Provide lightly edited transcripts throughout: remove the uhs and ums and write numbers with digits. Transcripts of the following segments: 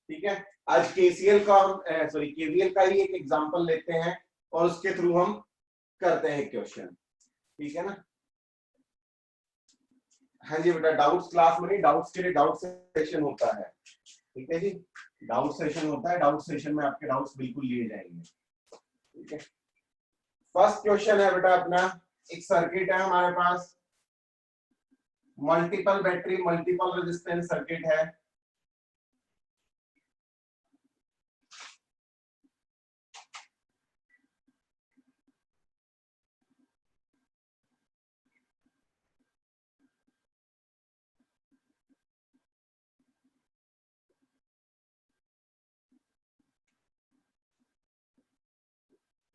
ठीक है, आज केसीएल का हम सॉरी केवीएल का ही एक एग्जांपल लेते हैं और उसके थ्रू हम करते हैं क्वेश्चन। ठीक है ना। हाँ जी बेटा, डाउट्स क्लास में नहीं, डाउट्स के लिए डाउट सेशन होता है। ठीक है जी, डाउट सेशन होता है, डाउट सेशन में आपके डाउट्स बिल्कुल लिए जाएंगे। ठीक है, फर्स्ट क्वेश्चन है बेटा अपना, एक सर्किट है हमारे पास, multiple battery multiple resistance circuit है।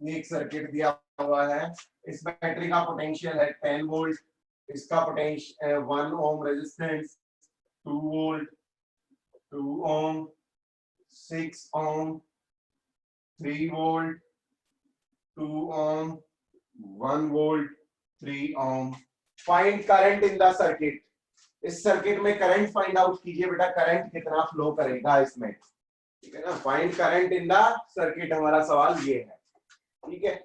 एक सर्किट दिया हुआ है, इस बैटरी का पोटेंशियल है 10 वोल्ट, इसका potential 1 ohm resistance, 2 volt, 2 ohm, 6 ohm, 3 volt, 2 ohm, 1 volt, 3 ohm. Find current in the circuit. इस सर्किट में करंट फाइंड आउट कीजिए बेटा, करंट कितना फ्लो करेगा इसमें। ठीक है ना, find current in the circuit हमारा सवाल ये है। ठीक है,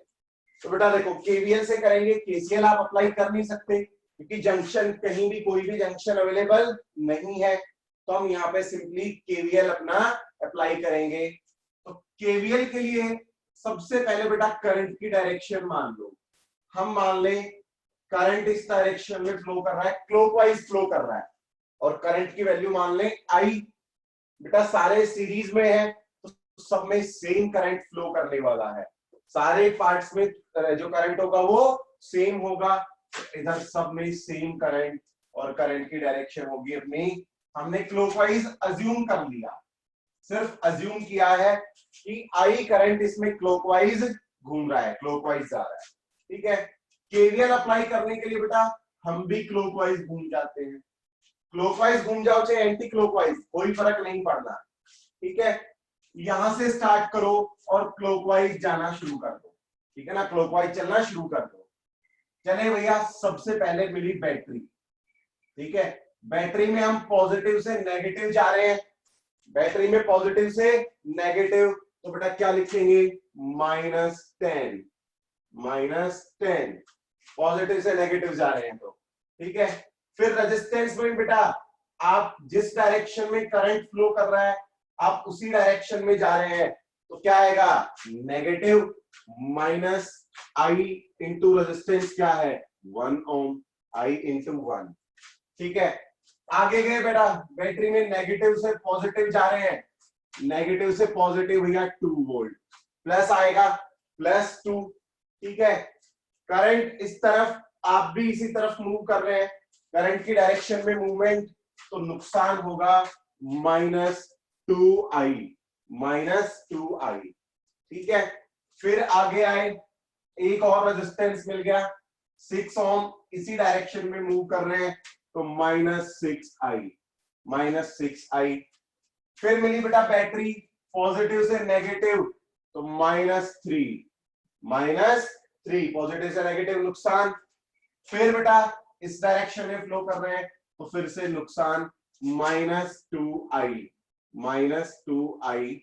तो बेटा देखो केवीएल से करेंगे, केसीएल आप अप्लाई कर नहीं सकते क्योंकि जंक्शन कहीं भी कोई भी जंक्शन अवेलेबल नहीं है, तो हम यहाँ पे सिंपली केवीएल अपना अप्लाई करेंगे। तो केवीएल के लिए सबसे पहले बेटा करंट की डायरेक्शन मान लो, हम मान ले करंट इस डायरेक्शन में फ्लो कर रहा है, क्लॉकवाइज फ्लो कर रहा है, और करंट की वैल्यू मान ले आई। बेटा सारे सीरीज में है तो सब में सेम करंट फ्लो करने वाला है, सारे पार्ट्स में जो करंट होगा वो सेम होगा, इधर सब में सेम करंट, और करंट की डायरेक्शन होगी अपनी, हमने क्लॉकवाइज अज्यूम कर लिया, सिर्फ अज्यूम किया है कि आई करंट इसमें क्लॉकवाइज घूम रहा है, क्लॉकवाइज जा रहा है। ठीक है, केवीएल अप्लाई करने के लिए बेटा हम भी क्लॉकवाइज घूम जाते हैं, क्लॉकवाइज घूम जाओ चाहे एंटी क्लॉकवाइज कोई फर्क नहीं पड़ना। ठीक है, यहां से स्टार्ट करो और क्लॉकवाइज जाना शुरू कर दो। ठीक है ना, क्लॉकवाइज चलना शुरू कर दो। चले भैया, सबसे पहले मिली बैटरी। ठीक है, बैटरी में हम पॉजिटिव से नेगेटिव जा रहे हैं, बैटरी में पॉजिटिव से नेगेटिव, तो बेटा क्या लिखेंगे, -10, -10, पॉजिटिव से नेगेटिव जा रहे हैं तो। ठीक है, फिर रेजिस्टेंस में बेटा आप जिस डायरेक्शन में करंट फ्लो कर रहा है आप उसी डायरेक्शन में जा रहे हैं, तो क्या आएगा, नेगेटिव माइनस आई इंटू रेजिस्टेंस क्या है 1 ओम, आई इंटू 1। ठीक है, आगे गए बेटा, बैटरी में नेगेटिव से पॉजिटिव जा रहे हैं, नेगेटिव से पॉजिटिव भैया 2 वोल्ट, प्लस आएगा +2। ठीक है, करंट इस तरफ, आप भी इसी तरफ मूव कर रहे हैं, करंट की डायरेक्शन में मूवमेंट, तो नुकसान होगा -2i, -2i। ठीक है, फिर आगे आए, एक और रेजिस्टेंस मिल गया 6 ओम, इसी डायरेक्शन में मूव कर रहे हैं, तो -6i, -6i। फिर मिली बेटा बैटरी पॉजिटिव से नेगेटिव, तो -3, पॉजिटिव से नेगेटिव नुकसान। फिर बेटा इस डायरेक्शन में फ्लो कर रहे हैं तो फिर से नुकसान -2i, -2i।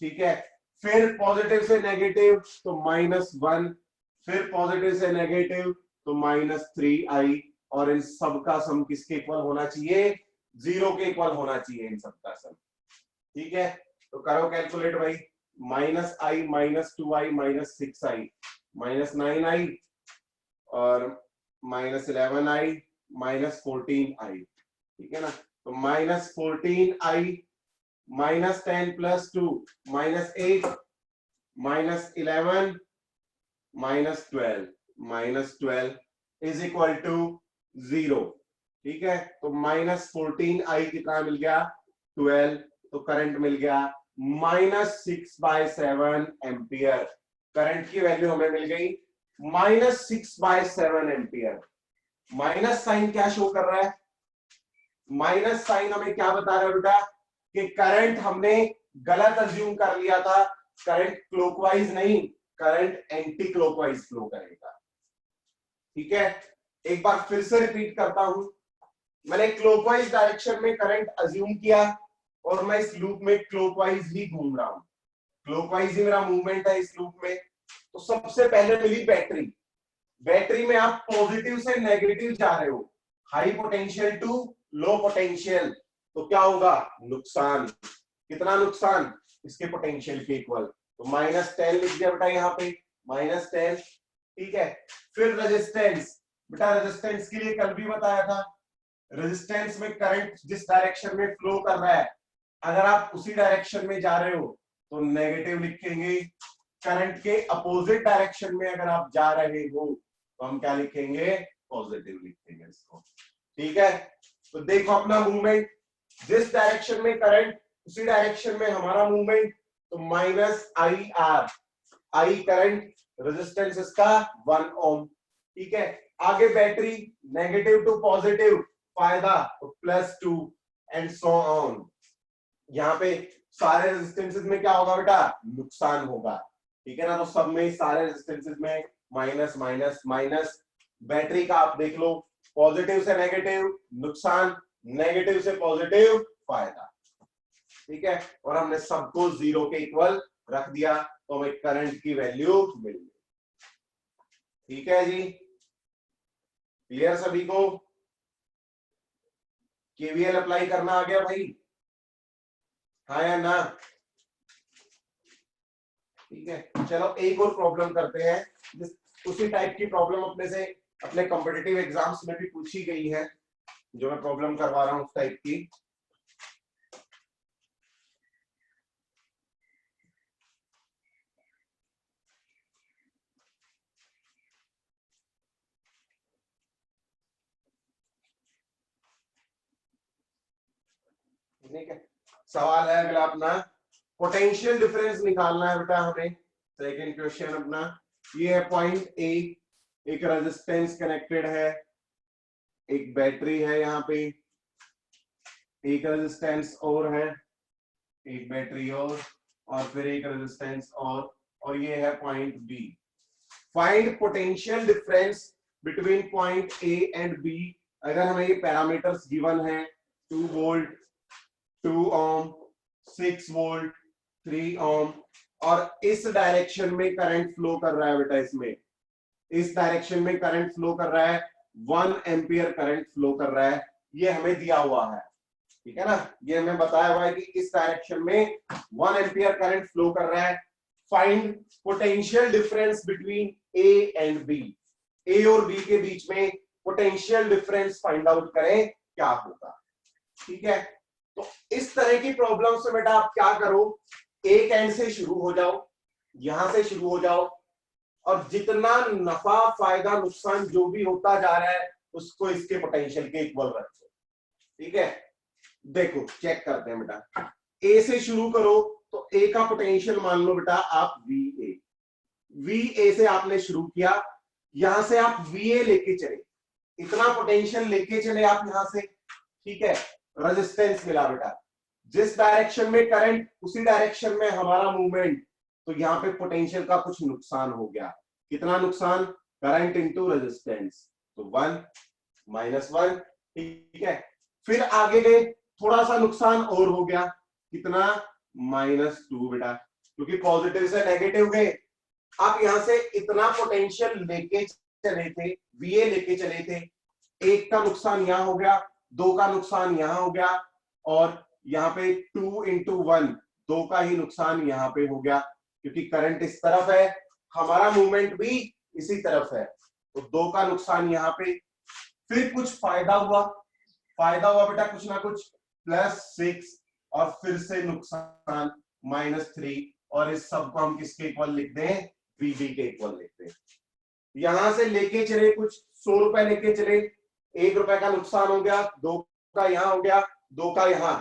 ठीक है, फिर पॉजिटिव से नेगेटिव तो -1, फिर पॉजिटिव से नेगेटिव तो -3i, और इन सब का सम किसके इक्वल होना चाहिए, 0 के इक्वल होना चाहिए इन सब का सम। ठीक है, तो करो कैलकुलेट भाई, -i, -2i, -6i, -9i और -11i, -14i। ठीक है ना, तो -14i, -10 + 2, -8, -11, -12 इज इक्वल टू 0। ठीक है, तो -14i कितना मिल गया, 12, तो करंट मिल गया -6/7 एम्पियर। करंट की वैल्यू हमें मिल गई -6/7 एम्पियर। माइनस साइन क्या शो कर रहा है, माइनस साइन हमें क्या बता रहा है बेटा, कि करंट हमने गलत अज्यूम कर लिया था, करंट क्लॉकवाइज नहीं, करंट एंटी क्लॉकवाइज फ्लो करेगा। ठीक है, एक बार फिर से रिपीट करता हूं, मैंने क्लॉकवाइज डायरेक्शन में करंट अज्यूम किया, और मैं इस लूप में क्लॉकवाइज ही घूम रहा हूं, क्लॉकवाइज ही मेरा मूवमेंट है इस लूप में। तो सबसे पहले मिली बैटरी, बैटरी में आप पॉजिटिव से नेगेटिव जा रहे हो, high potential to low potential, तो क्या होगा, नुकसान। कितना नुकसान, इसके पोटेंशियल के इक्वल, तो -10 लिख दिया बेटा यहाँ पे, -10, ठीक है। फिर रेजिस्टेंस, बेटा रेजिस्टेंस के लिए कल भी बताया था, रेजिस्टेंस में करंट जिस डायरेक्शन में फ्लो कर रहा है, अगर आप उसी डायरेक्शन में जा रहे हो तो नेगेटिव लिखेंगे, करंट के अपोजिट डायरेक्शन में अगर आप जा रहे हो तो हम क्या लिखेंगे, पॉजिटिव लिखेंगे इसको, ठीक है। तो देखो अपना मूवमेंट, जिस डायरेक्शन में करंट उसी डायरेक्शन में हमारा मूवमेंट, तो -IR, आई करंट, रेजिस्टेंस इसका 1 ओम, ठीक है। आगे बैटरी, नेगेटिव टू पॉजिटिव फायदा, तो +2 एंड सो ऑन। यहाँ पे सारे रेजिस्टेंसेस में क्या होगा बेटा, नुकसान होगा, ठीक है ना। तो सब में, सारे रेजिस्टेंसेस में माइनस माइनस माइनस। बैटरी का आप देख लो, पॉजिटिव से नेगेटिव नुकसान, नेगेटिव से पॉजिटिव फायदा, ठीक है। और हमने सबको 0 के इक्वल रख दिया, तो हमें करंट की वैल्यू मिल गई, ठीक है जी। क्लियर सभी को, केवीएल अप्लाई करना आ गया भाई, हाँ या ना, ठीक है। चलो एक और प्रॉब्लम करते हैं, उसी टाइप की प्रॉब्लम अपने से अपने कॉम्पिटिटिव एग्जाम्स में भी पूछी गई है, जो मैं प्रॉब्लम करवा रहा हूं उस टाइप की। ठीक है, सवाल है अगला अपना, पोटेंशियल डिफरेंस निकालना है बेटा हमें। सेकंड क्वेश्चन अपना ये है, पॉइंट ए, एक रेजिस्टेंस कनेक्टेड है, एक बैटरी है यहाँ पे, एक रेजिस्टेंस और है, एक बैटरी और फिर एक रेजिस्टेंस और ये है point B. Find potential difference between point A and B. अगर हमें ये पैरामीटर्स गिवन है, 2 वोल्ट, 2 ओम, 6 वोल्ट, 3 ओम, और इस डायरेक्शन में करंट फ्लो कर रहा है बेटा, इसमें इस डायरेक्शन में करंट फ्लो कर रहा है, 1 एम्पियर करंट फ्लो कर रहा है, ये हमें दिया हुआ है, ठीक है ना। ये हमें बताया हुआ है कि इस डायरेक्शन में 1 एम्पियर करंट फ्लो कर रहा है। Find potential difference between A and B, A और बी के बीच में पोटेंशियल डिफरेंस फाइंड आउट करें, क्या होगा, ठीक है। तो इस तरह की प्रॉब्लम से बेटा आप क्या करो, एक एंड से शुरू हो जाओ, यहां से शुरू हो जाओ, और जितना नफा फायदा नुकसान जो भी होता जा रहा है उसको इसके पोटेंशियल के इक्वल रखो, ठीक है। देखो चेक करते हैं बेटा, ए से शुरू करो, तो ए का पोटेंशियल मान लो बेटा आप वी ए से आपने शुरू किया, यहां से आप वी ए लेके चले, इतना पोटेंशियल लेके चले आप यहां से, ठीक है। रेजिस्टेंस मिला बेटा, जिस डायरेक्शन में करंट उसी डायरेक्शन में हमारा मूवमेंट, तो यहाँ पे पोटेंशियल का कुछ नुकसान हो गया, कितना नुकसान, करंट इंटू रेजिस्टेंस, तो 1 -1, ठीक है। फिर आगे गए, थोड़ा सा नुकसान और हो गया, कितना, -2 बेटा, क्योंकि पॉजिटिव से नेगेटिव गए, आप यहां से इतना पोटेंशियल लेके चले थे, वीए लेके चले थे, एक का नुकसान यहां हो गया, 2 का नुकसान यहां हो गया, और यहाँ पे 2 × 1, 2 का ही नुकसान यहाँ पे हो गया, क्योंकि करंट इस तरफ है, हमारा मूवमेंट भी इसी तरफ है, तो 2 का नुकसान यहाँ पे। फिर कुछ फायदा हुआ बेटा, कुछ ना कुछ, +6, और फिर से नुकसान -3, और इस सब को हम किसके इक्वल लिख दें, वीबी के इक्वल लिख दें। यहां से लेके चले कुछ 100 रुपए लेके चले, 1 रुपए का नुकसान हो गया, 2 का यहां हो गया, 2 का यहां,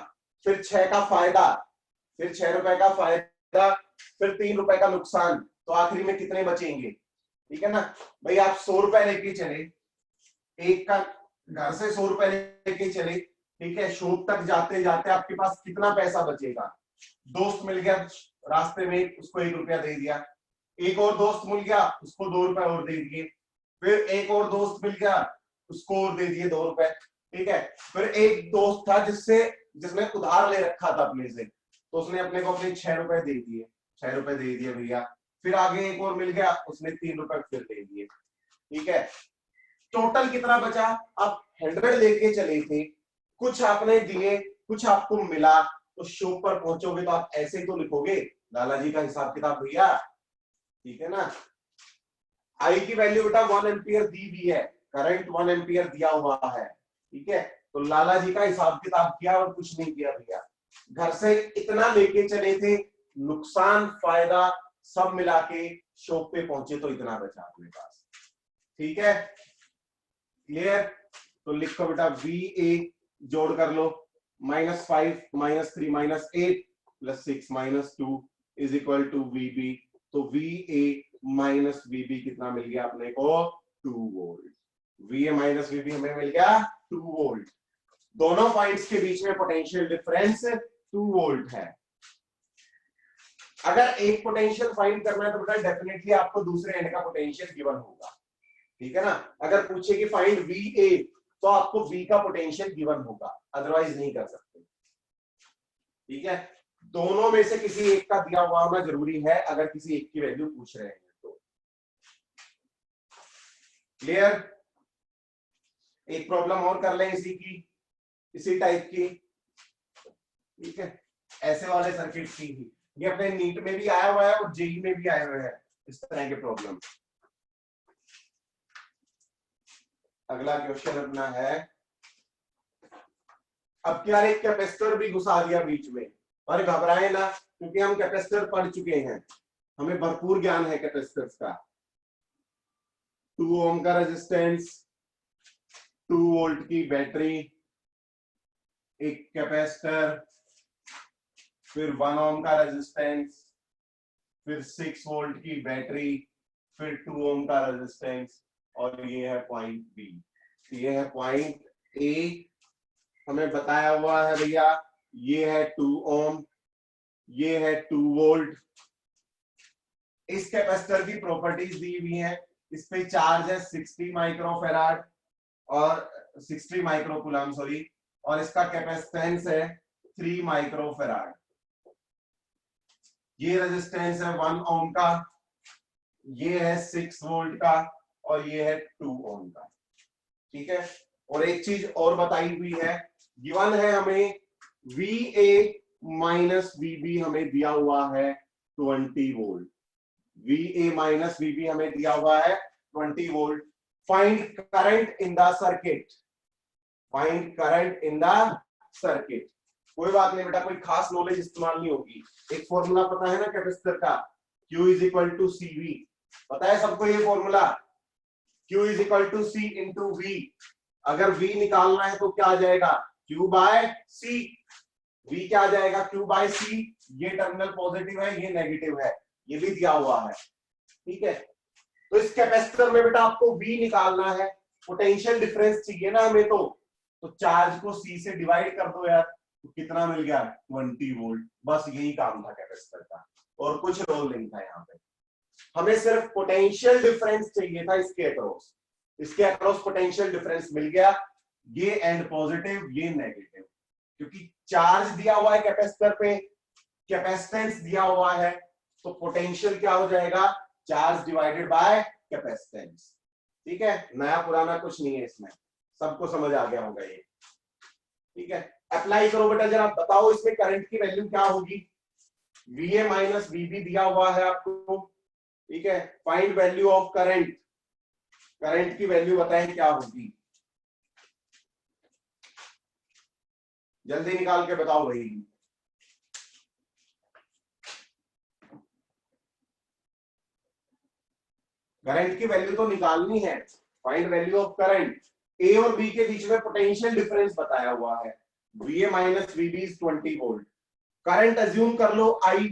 फिर 6 का फायदा, फिर 6 रुपए का फायदा, फिर 3 रुपए का नुकसान, तो आखिरी में कितने बचेंगे, ठीक है ना भाई। आप 100 रुपए लेके चले, एक का घर से 100 रुपए लेके चले, ठीक है, शॉप तक जाते जाते आपके पास कितना पैसा बचेगा, दोस्त मिल गया रास्ते में, उसको 1 रुपया दे दिया, एक और दोस्त मिल गया, उसको 2 रुपए और दे दिए, फिर एक और दोस्त मिल गया, उसको और दे दिए 2 रुपए, ठीक है। फिर एक दोस्त था जिससे जिसने उधार ले रखा था अपने से, तो उसने अपने को अपने 6 रुपए दे दिए, 6 रुपए दे दिए भैया। फिर आगे एक और मिल गया, उसने 3 रुपए फिर दे दिए। ठीक है, टोटल कितना बचा? आप 100 लेके चले थे, कुछ आपने दिए, कुछ आपको मिला, तो शॉप पर पहुंचोगे तो आप ऐसे ही तो लिखोगे, लाला जी का हिसाब किताब भैया। ठीक है ना, आई की वैल्यू बेटा 1 एम्पियर दी हुई है, करंट 1 एम्पियर दिया हुआ है। ठीक है, तो लाला जी का हिसाब किताब किया और कुछ नहीं किया भैया, घर से इतना लेके चले थे, नुकसान फायदा सब मिला के शॉप पे पहुंचे तो इतना बचा अपने पास। ठीक है, क्लियर? तो लिखो बेटा VA, जोड़ कर लो, -5 -3 -8 +6 -2 इज इक्वल टू VB। तो VA माइनस VB कितना मिल गया अपने को? 2 वोल्ट। VA माइनस VB हमें मिल गया 2 वोल्ट। दोनों पॉइंट्स के बीच में पोटेंशियल डिफरेंस 2 वोल्ट है। अगर एक पोटेंशियल फाइंड करना है तो बेटा डेफिनेटली आपको दूसरे एंड का पोटेंशियल गिवन होगा। ठीक है ना, अगर पूछे कि फाइंड VA तो आपको V का पोटेंशियल गिवन होगा, अदरवाइज नहीं कर सकते। ठीक है, दोनों में से किसी एक का दिया हुआ होना जरूरी है अगर किसी एक की वैल्यू पूछ रहे हैं तो। क्लियर? एक प्रॉब्लम और कर लें इसी की, इसी टाइप की। ठीक है, ऐसे वाले सर्किट की ही, ये अपने नीट में भी आया हुआ है और जेई में भी आए हुए हैं इस तरह के प्रॉब्लम। अगला क्वेश्चन अपना है, अब क्या एक कैपेसिटर भी घुसा दिया बीच में, और घबराए ना क्योंकि हम कैपेसिटर पढ़ चुके हैं, हमें भरपूर ज्ञान है कैपेसिटर्स का। 2 ओम का रेजिस्टेंस, 2 वोल्ट की बैटरी, एक कैपेसिटर, फिर 1 ओम का रेजिस्टेंस, फिर 6 वोल्ट की बैटरी, फिर 2 ओम का रेजिस्टेंस, और ये है पॉइंट बी। ये है पॉइंट ए, हमें बताया हुआ है भैया, ये है 2 ओम, ये है 2 वोल्ट। इस कैपेसिटर की प्रॉपर्टीज दी हुई है, इस पे चार्ज है 60 माइक्रोफैराड और 60 माइक्रोकूलम सॉरी, और इसका कैपेसिटेंस है 3 माइक्रोफैराड। ये रेजिस्टेंस है 1 ओम का, ये है 6 वोल्ट का, और ये है 2 ओम का। ठीक है, और एक चीज और बताई हुई है, गिवन है हमें VA माइनस VB हमें दिया हुआ है 20 वोल्ट। VA माइनस VB हमें दिया हुआ है 20 volt. Find current in the circuit, find current in the circuit. कोई बात नहीं बेटा, कोई खास नॉलेज इस्तेमाल नहीं होगी, एक फॉर्मूला पता है ना कैपेसिटर का, Q is equal to CV, पता है सबको ये formula, Q is equal to C into V। अगर V निकालना है तो क्या आ जाएगा? Q by C। V क्या आ जाएगा? Q by C। ये टर्मिनल पॉजिटिव है, ये नेगेटिव है, ये भी दिया हुआ है। ठीक है, तो इस कैपेसिटर में बेटा आपको V निकालना है, पोटेंशियल डिफरेंस चाहिए ना हमें, तो चार्ज को C से डिवाइड कर दो यार, तो कितना मिल गया? 20 वोल्ट। बस यही काम था कैपेसिटर का, और कुछ रोल नहीं था यहाँ पे। हमें सिर्फ पोटेंशियल डिफरेंस चाहिए था इसके अक्रॉस, इसके अक्रॉस पोटेंशियल डिफरेंस मिल गया, ये एंड पॉजिटिव, ये नेगेटिव, क्योंकि चार्ज दिया हुआ है कैपेसिटर पे, कैपेसिटेंस दिया हुआ है, तो पोटेंशियल क्या हो जाएगा? Charge divided by capacitance. ठीक है, नया पुराना कुछ नहीं है इसमें, सबको समझ आ गया होगा ये। ठीक है, अप्लाई करो बेटा, जरा बताओ इसमें करंट की वैल्यू क्या होगी? VA माइनस VB दिया हुआ है आपको। ठीक है, find value of current, current की वैल्यू बताएं क्या होगी, जल्दी निकाल के बताओ भाई। करंट की वैल्यू तो निकालनी है, फाइंड वैल्यू ऑफ करंट। ए और बी के बीच में पोटेंशियल डिफरेंस बताया हुआ है, VA minus VB is 20 volt. Current assume कर लो I,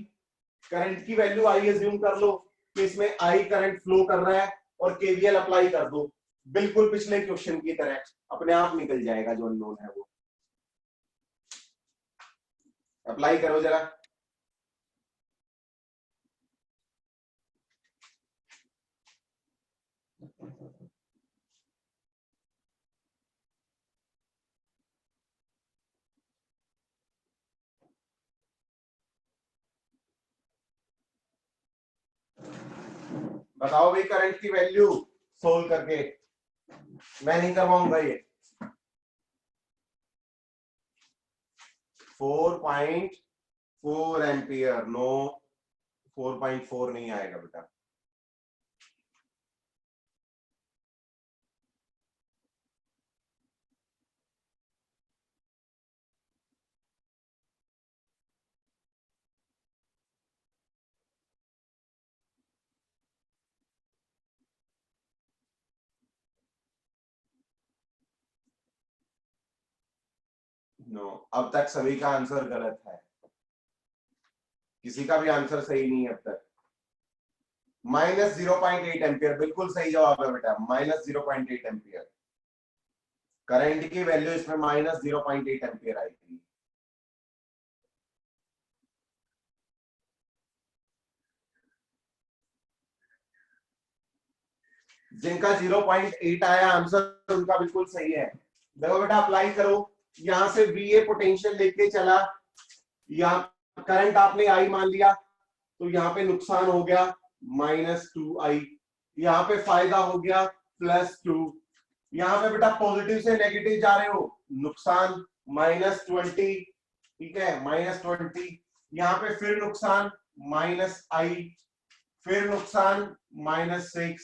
करंट की वैल्यू I अज्यूम कर लो कि इसमें I करंट फ्लो कर रहा है, और KVL अप्लाई कर दो, बिल्कुल पिछले क्वेश्चन की तरह, अपने आप निकल जाएगा जो अननोन है वो। अप्लाई करो जरा। बताओ भाई करंट की वैल्यू सोल्व करके, मैं नहीं करवाऊंगा ये। 4.4 एम्पियर, नो 4.4 नहीं आएगा बेटा। नो, अब तक सभी का आंसर गलत है, किसी का भी आंसर सही नहीं है अब तक। -0.8 एम्पियर बिल्कुल सही जवाब है बेटा, -0.8 एम्पियर। करंट की वैल्यू इसमें -0.8 एम्पियर आएगी। जिनका 0.8 आया आंसर उनका बिल्कुल सही है। देखो बेटा अप्लाई करो, यहां से VA पोटेंशियल लेके चला, यहाँ करंट आपने I मान लिया, तो यहाँ पे नुकसान हो गया -2I, यहाँ पे फायदा हो गया +2, यहाँ पे बेटा पॉजिटिव से नेगेटिव जा रहे हो, नुकसान -20, ठीक है -20, यहाँ पे फिर नुकसान -I, फिर नुकसान -6,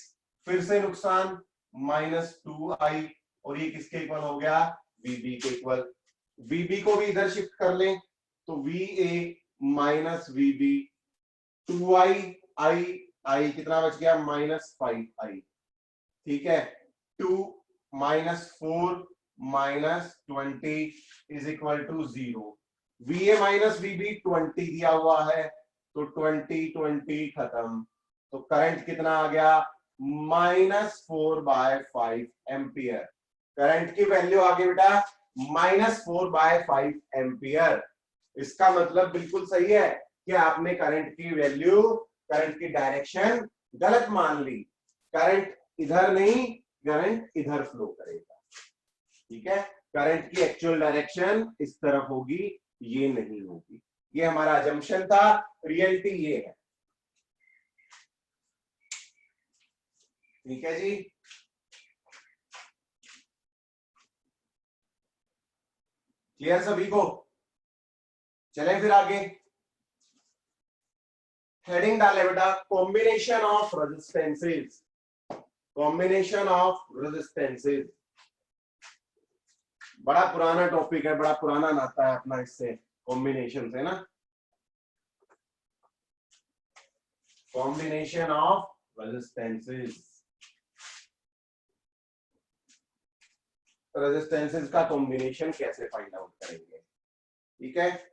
फिर से नुकसान -2I, और ये किसके इक्वल हो गया, VB के इक्वल। VB को भी इधर शिफ्ट कर लें तो VA माइनस VB, 2I कितना बच गया, -5I, ठीक है। 2 -4 -20 is equal to 0। VA minus VB 20 दिया हुआ है, तो 20 खत्म, तो करंट कितना आ गया, -4/5 एम्पियर। करंट की वैल्यू आ गई बेटा -4/5 एम्पियर। इसका मतलब बिल्कुल सही है कि आपने करंट की वैल्यू, करंट की डायरेक्शन गलत मान ली। करंट इधर नहीं, करंट इधर फ्लो करेगा, ठीक है। करंट की एक्चुअल डायरेक्शन इस तरफ होगी, ये नहीं होगी। ये हमारा अजम्पशन था, रियलिटी ये है, ठीक है जी। क्लियर सभी को? चलें फिर आगे। हेडिंग डाले बेटा combination of resistances, combination of resistances. बड़ा पुराना टॉपिक है, बड़ा पुराना नाता है अपना इससे, कॉम्बिनेशन से ना। कॉम्बिनेशन ऑफ रेजिस्टेंसेस, रेजिस्टेंसेस का कॉम्बिनेशन कैसे फाइंड आउट करेंगे, ठीक है।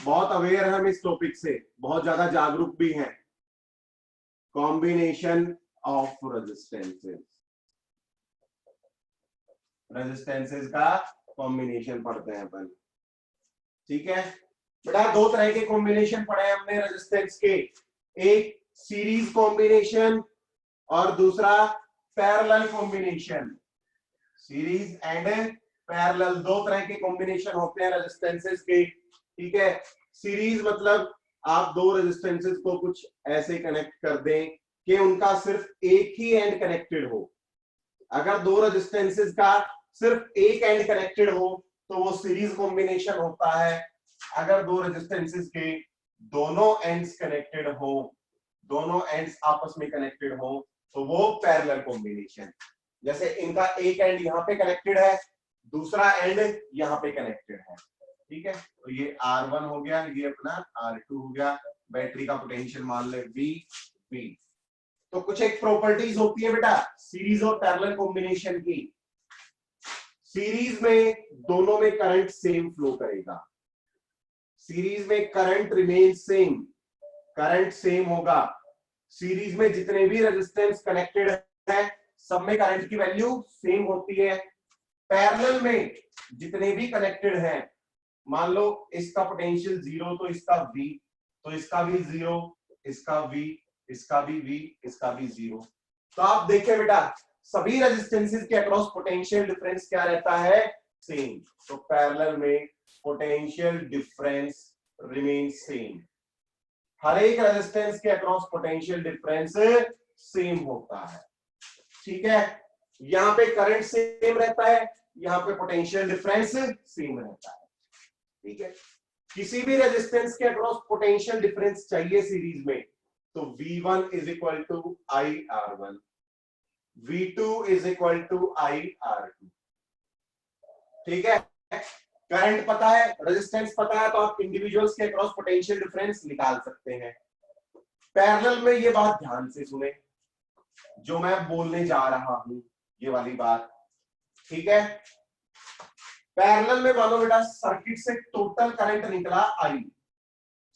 बहुत अवेयर हम इस टॉपिक से, बहुत ज्यादा जागरूक भी हैं। कॉम्बिनेशन ऑफ रेजिस्टेंसेस, रेजिस्टेंसेस का कॉम्बिनेशन पढ़ते हैं अपन, ठीक है बेटा। दो तरह के कॉम्बिनेशन पढ़े हमने रेजिस्टेंस के, एक सीरीज कॉम्बिनेशन और दूसरा parallel combination. Series and parallel, दो तरह के कॉम्बिनेशन होते हैं रेजिस्टेंसेस के, ठीक है। सीरीज मतलब आप दो रेजिस्टेंसेस को कुछ ऐसे कनेक्ट कर दें कि उनका सिर्फ एक ही एंड कनेक्टेड हो। अगर दो रेजिस्टेंसेस का सिर्फ एक एंड कनेक्टेड हो तो वो सीरीज कॉम्बिनेशन होता है। अगर दो रेजिस्टेंसेस के दोनों एंड्स कनेक्टेड हो, दोनों एंड्स आपस में कनेक्टेड हो, तो वो पैरेलल कॉम्बिनेशन। जैसे इनका एक एंड यहाँ पे कनेक्टेड है, दूसरा एंड यहाँ पे कनेक्टेड है, ठीक है। तो ये R1 हो गया, ये अपना R2 हो गया। बैटरी का पोटेंशियल मान ले V। तो कुछ एक प्रॉपर्टीज होती है बेटा सीरीज और पैरेलल कॉम्बिनेशन की। सीरीज में दोनों में करंट सेम फ्लो करेगा, सीरीज में current remain same, current same होगा। सीरीज में जितने भी रेजिस्टेंस कनेक्टेड है सब में करंट की वैल्यू सेम होती है। पैरेलल में जितने भी कनेक्टेड हैं, मान लो इसका पोटेंशियल 0 तो इसका V, तो इसका भी 0, इसका V, इसका भी V, इसका भी 0। तो आप देखें बेटा सभी रेजिस्टेंसेस के अक्रॉस पोटेंशियल डिफरेंस क्या रहता है, सेम। तो पैरेलल में पोटेंशियल डिफरेंस रिमेन सेम। हर एक रेजिस्टेंस के अक्रॉस पोटेंशियल डिफरेंस सेम होता है। ठीक है, यहां पे करंट सेम रहता है, यहां पे पोटेंशियल डिफरेंस सेम रहता है। ठीक है, किसी भी रेजिस्टेंस के अक्रॉस पोटेंशियल डिफरेंस चाहिए सीरीज में, तो V1 is equal to I R1, V2 is equal to I R2। ठीक है, करंट पता है, रेजिस्टेंस पता है, तो आप इंडिविजुअल्स के अक्रॉस पोटेंशियल डिफरेंस निकाल सकते हैं। पैरेलल में ये बात ध्यान से सुने, जो मैं बोलने जा रहा हूं, ये वाली बात। ठीक है, पैरेलल में मानो बेटा सर्किट से टोटल करंट निकला आई,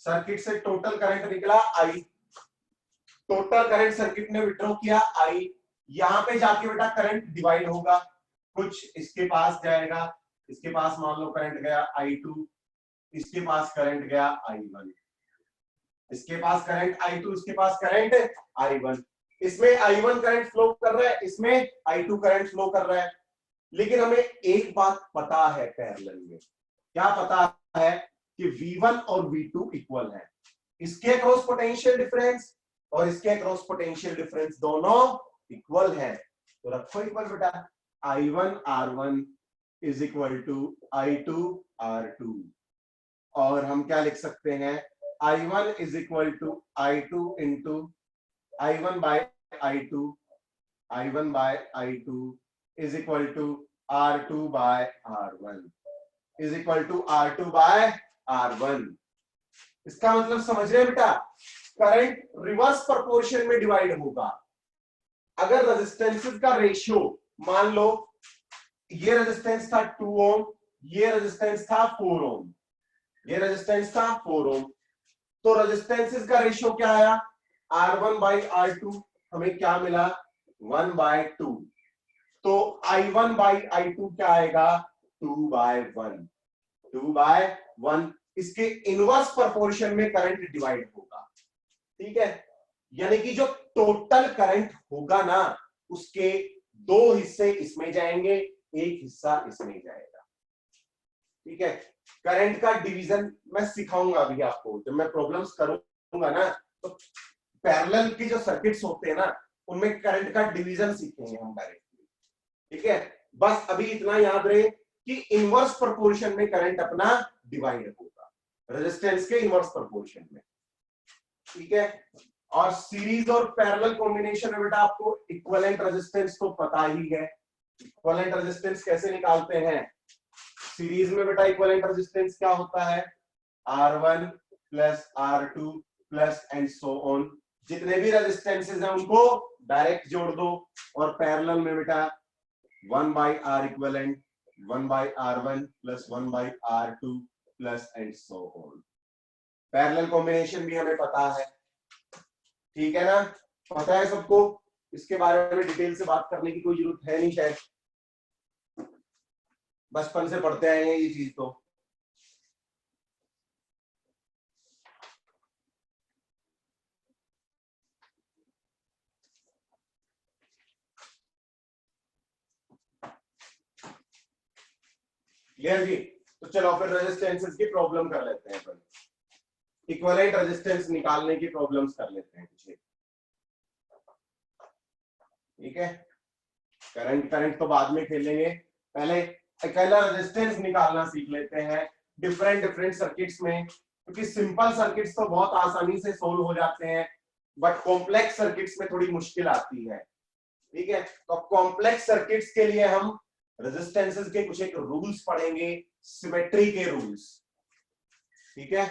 सर्किट से टोटल करंट निकला आई, टोटल करंट सर्किट ने विड्रॉ किया आई, यहां पे जाके बेटा करंट डिवाइड होगा, कुछ इसके पास जाएगा, इसके पास मान लो करंट गया I2, इसके पास करंट गया I1, इसके पास करंट I2, इसके पास करंट I1, इसमें I1 करंट फ्लो कर रहा है, इसमें I2 करंट फ्लो कर रहा है। लेकिन हमें एक बात पता है पैरेलल में, क्या पता है कि V1 और V2 इक्वल है, इसके अक्रॉस पोटेंशियल डिफरेंस और इसके अक्रॉस पोटेंशियल डिफरेंस दोनों इक्वल है। तो रखो इक्वल बेटा, I1 R1 is equal to I2 R2, और हम क्या लिख सकते हैं, I1 is equal to I2 into I1 by I2, I1 by I2 is equal to R2 by R1 is equal to R2 by R1। इसका मतलब समझ रहे हैं बेटा, करंट रिवर्स प्रोपोर्शन में डिवाइड होगा। अगर रेजिस्टेंसेस का रेशियो, मान लो ये रेजिस्टेंस था 2 ओम, ये रेजिस्टेंस था 4 ओम, ये रेजिस्टेंस था 4 ओम, तो रेजिस्टेंसेस का रेशियो क्या आया, R1 बाई R2, हमें क्या मिला 1 बाय 2, तो I1 बाई I2 क्या आएगा 2 बाय 1, 2 बाय 1, इसके इनवर्स प्रोपोर्शन में करंट डिवाइड होगा। ठीक है, यानी कि जो टोटल करंट होगा ना, उसके 2 हिस्से इसमें जाएंगे, एक हिस्सा इसमें जाएगा। ठीक है, करंट का डिवीजन मैं सिखाऊंगा अभी आपको, जब मैं प्रॉब्लम्स करूंगा ना, तो पैरेलल की जो सर्किट्स होते हैं ना, उनमें करंट का डिवीजन सीखेंगे हम डायरेक्टली। ठीक है, बस अभी इतना याद रहे कि इनवर्स प्रोपोर्शन में करंट अपना डिवाइड होगा, रेजिस्टेंस के इनवर्स प्रोपोर्शन में। ठीक है, और सीरीज और पैरेलल कॉम्बिनेशन में बेटा आपको इक्विवेलेंट रेजिस्टेंस तो पता ही है। इक्विवेलेंट रेजिस्टेंस कैसे निकालते हैं, सीरीज में बेटा इक्विवेलेंट रेजिस्टेंस क्या होता है, R1 plus R2 plus and so on, जितने भी रेजिस्टेंसेस हैं उनको डायरेक्ट जोड़ दो, और पैरेलल में बेटा 1 by R equivalent, 1 by R1 plus 1 by R2 plus and so on. Parallel combination भी हमें पता है, ठीक है ना, पता है सबको, इसके बारे में डिटेल से बात करने की कोई जरूरत है नहीं शायद, बचपन से पढ़ते आए हैं ये चीज तो। क्लियर जी, तो चलो फिर रेजिस्टेंसेस की प्रॉब्लम कर लेते हैं, अपन इक्विवेलेंट रेजिस्टेंस निकालने की प्रॉब्लम्स कर लेते हैं कुछ। ठीक है, करंट तो बाद में खेलेंगे, पहले अकेला रेजिस्टेंस निकालना सीख लेते हैं डिफरेंट सर्किट्स में, क्योंकि सिंपल सर्किट्स तो बहुत आसानी से सोल्व हो जाते हैं, बट कॉम्प्लेक्स सर्किट्स में थोड़ी मुश्किल आती है। ठीक है, तो कॉम्प्लेक्स सर्किट्स के लिए हम रेजिस्टेंसेस के कुछ एक रूल्स पढ़ेंगे, सिमेट्री के रूल्स। ठीक है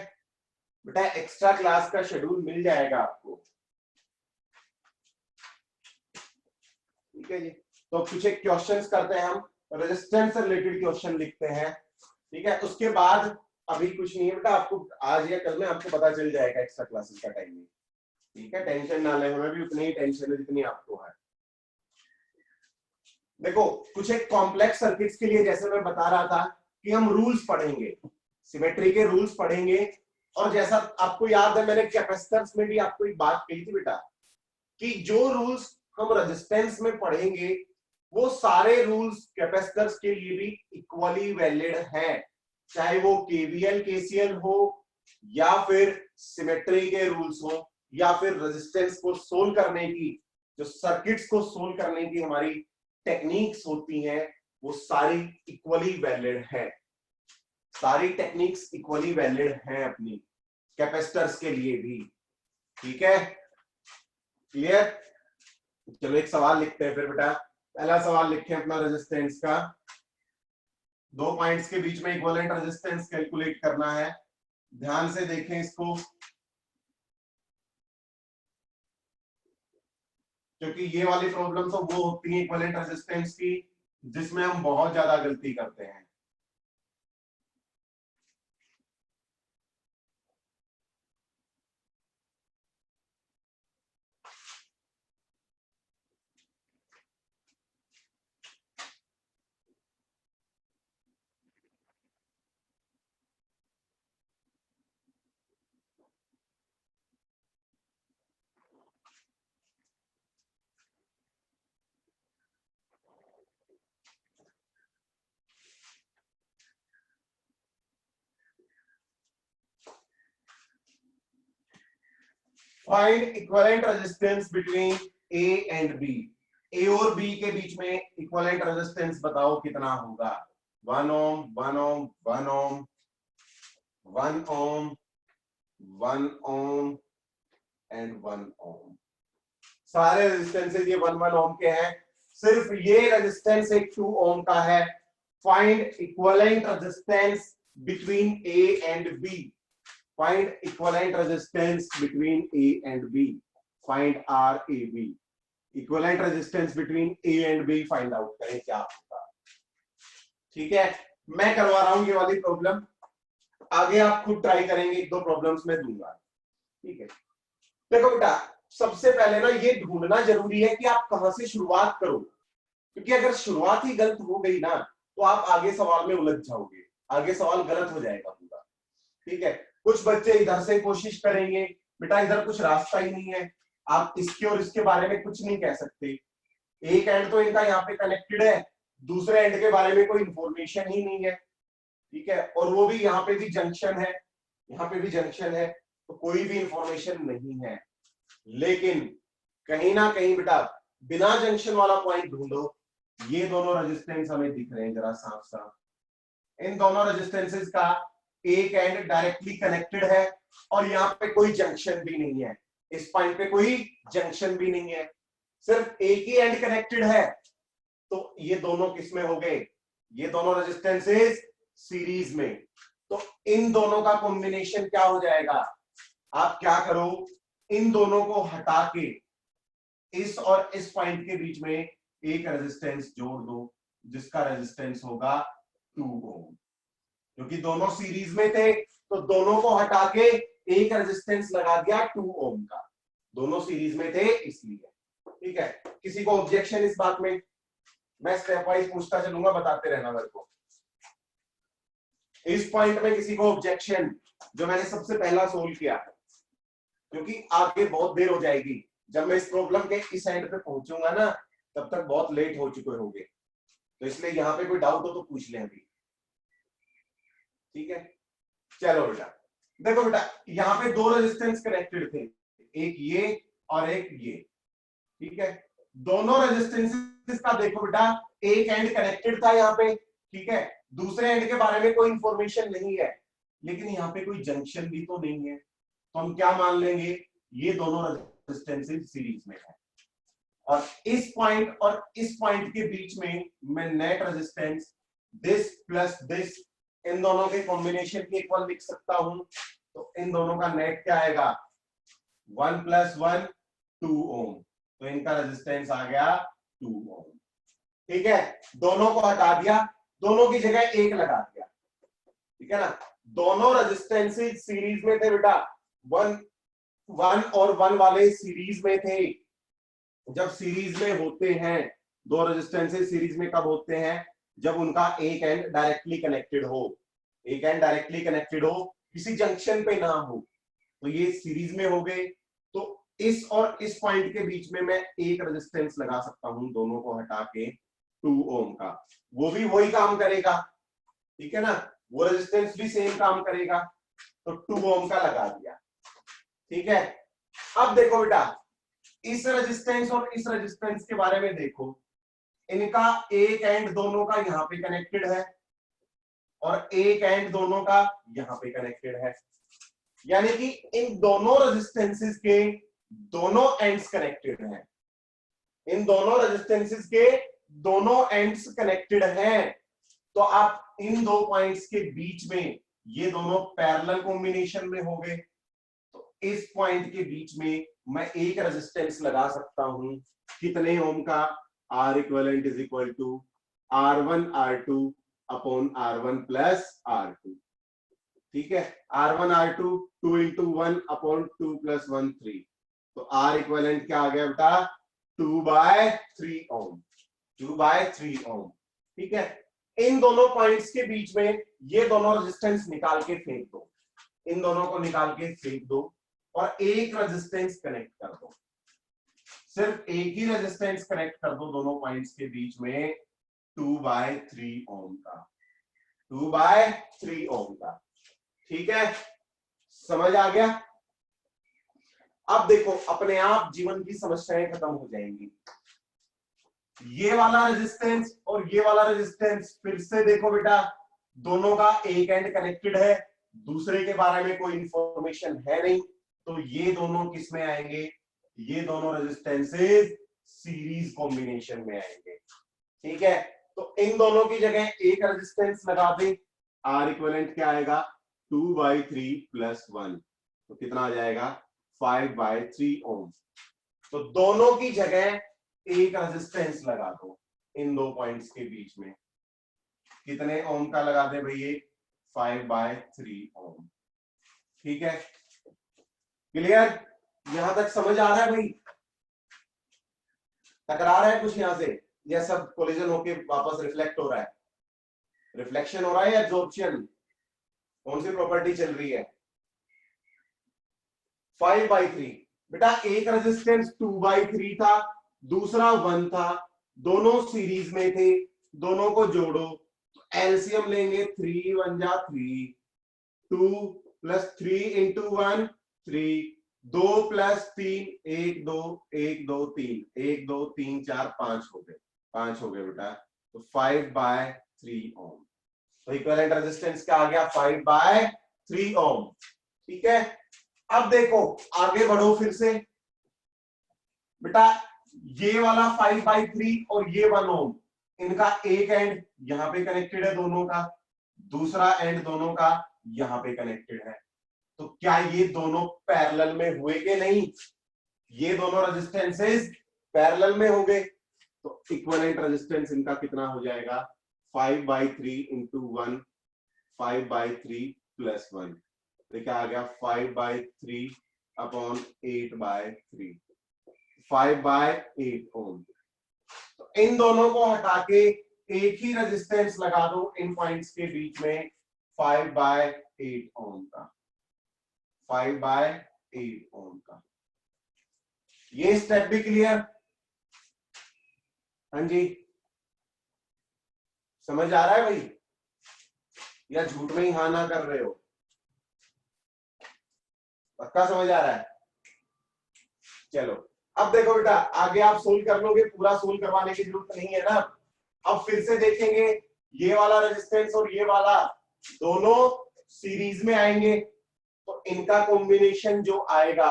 बेटा, एक्स्ट्रा क्लास का शेड्यूल मिल जाएगा आपको। ठीक है जी, तो कुछ एक क्वेश्चंस करते हैं हम, रेजिस्टेंस से रिलेटेड क्वेश्चन लिखते हैं। ठीक है, उसके बाद अभी कुछ नहीं है बेटा, आपको आज या कल में आपको पता चल जाएगा एक्स्ट्रा क्लासेस का टाइमिंग। ठीक है, टेंशन ना ले, हमें भी उतनी ही टेंशन है जितनी आपको है। देखो कुछ एक कॉम्प्लेक्स सर्किट्स के लिए जैसे मैं बता रहा था कि हम रूल्स पढ़ेंगे, सिमेट्री के रूल्स पढ़ेंगे, और जैसा आपको याद है मैंने कैपेसिटर्स में भी आपको एक बात कही थी बेटा, कि जो रूल्स हम रेजिस्टेंस में पढ़ेंगे वो सारे रूल्स कैपेसिटर्स के लिए भी इक्वली वैलिड हैं, चाहे वो केवीएल केसीएल हो या फिर सिमेट्री के रूल्स हो, या फिर रेजिस्टेंस को सोल्व करने की, जो सर्किट्स को सोल्व करने की हमारी टेक्निक्स होती हैं, वो सारी इक्वली वैलिड है। सारी टेक्निक्स इक्वली वैलिड हैं अपनी कैपेसिटर्स के लिए भी। ठीक है, क्लियर? चलो एक सवाल लिखते हैं फिर बेटा। पहला सवाल लिखें अपना रेजिस्टेंस का। दो पॉइंट्स के बीच में इक्विवेलेंट रेजिस्टेंस कैलकुलेट करना है। ध्यान से देखें इसको, क्योंकि ये वाली प्रॉब्लम तो वो होती है इक्विवेलेंट रेजिस्टेंस की जिसमें हम बहुत ज्यादा गलती करते हैं। Find equivalent resistance between A and B. A और बी के बीच में इक्विवेलेंट रेजिस्टेंस बताओ कितना होगा। 1 ओम, 1 ओम, 1 ओम, 1 ओम, 1 ओम एंड 1 ओम। सारे रेजिस्टेंसेस ये 1 ओम के हैं। सिर्फ ये रेजिस्टेंस एक 2 ओम का है। Find equivalent resistance between A and B. Find equivalent resistance between A and B. Find RAB. Equivalent resistance between A and B find out करें क्या होगा। ठीक है, मैं करवा रहा हूं ये वाली प्रॉब्लम, आगे आप खुद ट्राई करेंगे। एक दो प्रॉब्लम्स में दूंगा। ठीक है, देखो बेटा, सबसे पहले ना ये ढूंढना जरूरी है कि आप कहां से शुरुआत करो, क्योंकि अगर शुरुआत ही गलत हो गई ना तो आप आगे सवाल में उलझ जाओगे, आगे सवाल गलत हो जाएगा पूरा। ठीक है, कुछ बच्चे इधर से कोशिश करेंगे, बेटा इधर कुछ रास्ता ही नहीं है, आप इसके और इसके बारे में कुछ नहीं कह सकते। एक एंड तो इनका यहाँ पे कनेक्टेड है, दूसरे एंड के बारे में कोई इंफॉर्मेशन ही नहीं है। ठीक है, और वो भी यहाँ पे भी जंक्शन है, यहाँ पे भी जंक्शन है, तो कोई भी इंफॉर्मेशन नहीं है। लेकिन कहीं ना कहीं बेटा बिना जंक्शन वाला पॉइंट ढूंढो। ये दोनों रेजिस्टेंस हमें दिख रहे हैं जरा साफ साफ। इन दोनों रेजिस्टेंसेस का एक एंड डायरेक्टली कनेक्टेड है और यहाँ पे कोई जंक्शन भी नहीं है, इस पॉइंट पे कोई जंक्शन भी नहीं है, सिर्फ एक ही एंड कनेक्टेड है। तो ये दोनों किसमें हो गए? ये दोनों रेजिस्टेंसेस सीरीज में। तो इन दोनों का कॉम्बिनेशन क्या हो जाएगा? आप क्या करो, इन दोनों को हटा के इस और इस पॉइंट के बीच में एक रेजिस्टेंस जोड़ दो, जिसका रेजिस्टेंस होगा 2 ओम। क्योंकि दोनों सीरीज में थे तो दोनों को हटा के एक रेजिस्टेंस लगा दिया 2 ओम का, दोनों सीरीज में थे इसलिए। ठीक है, किसी को ऑब्जेक्शन इस बात में? मैं स्टेप वाइज पूछता चलूंगा, बताते रहना मेरे को। इस पॉइंट में किसी को ऑब्जेक्शन, जो मैंने सबसे पहला सोल्व किया, क्योंकि आगे बहुत देर हो जाएगी। जब मैं इस प्रॉब्लम के इस एंड पे पहुंचूंगा ना तब तक बहुत लेट हो चुके होंगे, तो इसलिए यहाँ पे कोई डाउट हो तो पूछ लें अभी। ठीक है, चलो बेटा देखो बेटा, यहाँ पे दो रेजिस्टेंस कनेक्टेड थे, एक ये और एक ये। ठीक है, दोनों रेजिस्टेंसेस का देखो बेटा, एक एंड कनेक्टेड था यहाँ पे, ठीक है, दूसरे एंड के बारे में कोई इंफॉर्मेशन नहीं है, लेकिन यहाँ पे कोई जंक्शन भी तो नहीं है, तो हम क्या मान लेंगे? ये दोनों रेजिस्टेंसेस सीरीज में है। और इस पॉइंट और इस पॉइंट के बीच में मैं net resistance this plus this, इन दोनों के कॉम्बिनेशन के इक्वल लिख सकता हूं। तो इन दोनों का नेट क्या आएगा? 1 + 1 2 ओम। तो इनका रेजिस्टेंस आ गया 2 ओम। ठीक है, दोनों को हटा दिया, दोनों की जगह एक लगा दिया। ठीक है ना, दोनों रेजिस्टेंसेस सीरीज में थे बेटा, 1 और 1 वाले सीरीज में थे। जब सीरीज में होते हैं दो रेजिस्टेंसेस, सीरीज में कब होते हैं? जब उनका एक एंड डायरेक्टली कनेक्टेड हो, एक एंड डायरेक्टली कनेक्टेड हो, किसी जंक्शन पे ना हो, तो ये सीरीज में हो गए। तो इस और इस पॉइंट के बीच में मैं एक रेजिस्टेंस लगा सकता हूं, दोनों को हटा के 2 ओम का, वो भी वही काम करेगा। ठीक है ना, वो रेजिस्टेंस भी सेम काम करेगा। तो 2 ओम का लगा दिया। ठीक है, अब देखो बेटा, इस रेजिस्टेंस और इस रेजिस्टेंस के बारे में देखो, इनका एक एंड दोनों का यहां पे कनेक्टेड है और एक एंड दोनों का यहां पे कनेक्टेड है, यानी कि इन दोनों रेजिस्टेंसेस के दोनों एंड्स कनेक्टेड हैं। इन दोनों रेजिस्टेंसेस के दोनों एंड्स कनेक्टेड हैं, तो आप इन दो पॉइंट्स के बीच में ये दोनों पैरेलल कॉम्बिनेशन में हो गए, तो इस पॉइंट के बीच में मैं एक रेजिस्टेंस लगा सकता हूं, कितने ओम का, R equivalent is equal to R1 R2 upon R1 plus R2। ठीक है, R1 R2 2 into 1 upon 2 plus 1 3, तो R इक्विवेलेंट क्या आ गया बेटा, 2/3 ओम, 2/3 ओम। ठीक है, इन दोनों पॉइंट्स के बीच में ये दोनों रेजिस्टेंस निकाल के फेंक दो, इन दोनों को निकाल के फेंक दो और एक रेजिस्टेंस कनेक्ट कर दो, सिर्फ एक ही रेजिस्टेंस कनेक्ट कर दो दोनों पॉइंट्स के बीच में, 2/3 ओम का, 2/3 ओम का। ठीक है, समझ आ गया? अब देखो अपने आप जीवन की समस्याएं खत्म हो जाएंगी। ये वाला रेजिस्टेंस और ये वाला रेजिस्टेंस, फिर से देखो बेटा, दोनों का एक एंड कनेक्टेड है, दूसरे के बारे में कोई इंफॉर्मेशन है नहीं, तो ये दोनों किस में आएंगे, ये दोनों रेजिस्टेंसेस सीरीज कॉम्बिनेशन में आएंगे। ठीक है, तो इन दोनों की जगह एक रेजिस्टेंस लगा दें, R इक्विवेलेंट क्या आएगा, 2/3 प्लस 1, तो कितना आ जाएगा, 5/3 ओम। तो दोनों की जगह एक रेजिस्टेंस लगा दो इन दो पॉइंट्स के बीच में, कितने ओम का लगा दे भैया, 5/3 ओम। ठीक है, क्लियर? यहां तक समझ आ रहा है भाई? टकरा रहा है कुछ यहां से, या सब कोलिजन होके वापस रिफ्लेक्ट हो रहा है? रिफ्लेक्शन हो रहा है या एब्जॉर्प्शन, कौन सी प्रॉपर्टी चल रही है? 5/3 बेटा, एक रेजिस्टेंस 2/3 था, दूसरा 1 था, दोनों सीरीज में थे, दोनों को जोड़ो, एलसीएम लेंगे, 3 1 जा 3, 2 प्लस 3 इंटू 1 3, 2 प्लस 3 1 2 1 2 3 1 2 3 4 5 हो गए, 5 हो गए बेटा, तो 5/3 ओम। तो इक्विवेलेंट रेजिस्टेंस क्या आ गया, 5/3 ओम। ठीक है, अब देखो आगे बढ़ो फिर से बेटा, ये वाला 5/3 और ये 1 ओम, इनका एक एंड यहां पे कनेक्टेड है दोनों का, दूसरा एंड दोनों का यहां पे कनेक्टेड है, तो क्या ये दोनों पैरेलल में हुए कि नहीं? ये दोनों रेजिस्टेंसेस पैरेलल में हो गए, तो इक्विवेलेंट रेजिस्टेंस इनका कितना हो जाएगा, 5/3 इंटू 1, 5/3 प्लस 1, तो क्या आ गया, 5/3 अपॉन 8/3, 5/8 ओम। तो इन दोनों को हटा के एक ही रेजिस्टेंस लगा दो इन पॉइंट्स के बीच में, 5/8 ओम का, 5/8 ओम का। ये स्टेप भी क्लियर? हाँ जी, समझ आ रहा है भाई, या झूठ में ही हाँ ना कर रहे हो? पक्का समझ आ रहा है? चलो अब देखो बेटा, आगे आप सोल्व कर लोगे, पूरा सोल्व करवाने की जरूरत नहीं है ना। अब फिर से देखेंगे, ये वाला रेजिस्टेंस और ये वाला दोनों सीरीज में आएंगे, तो इनका कॉम्बिनेशन जो आएगा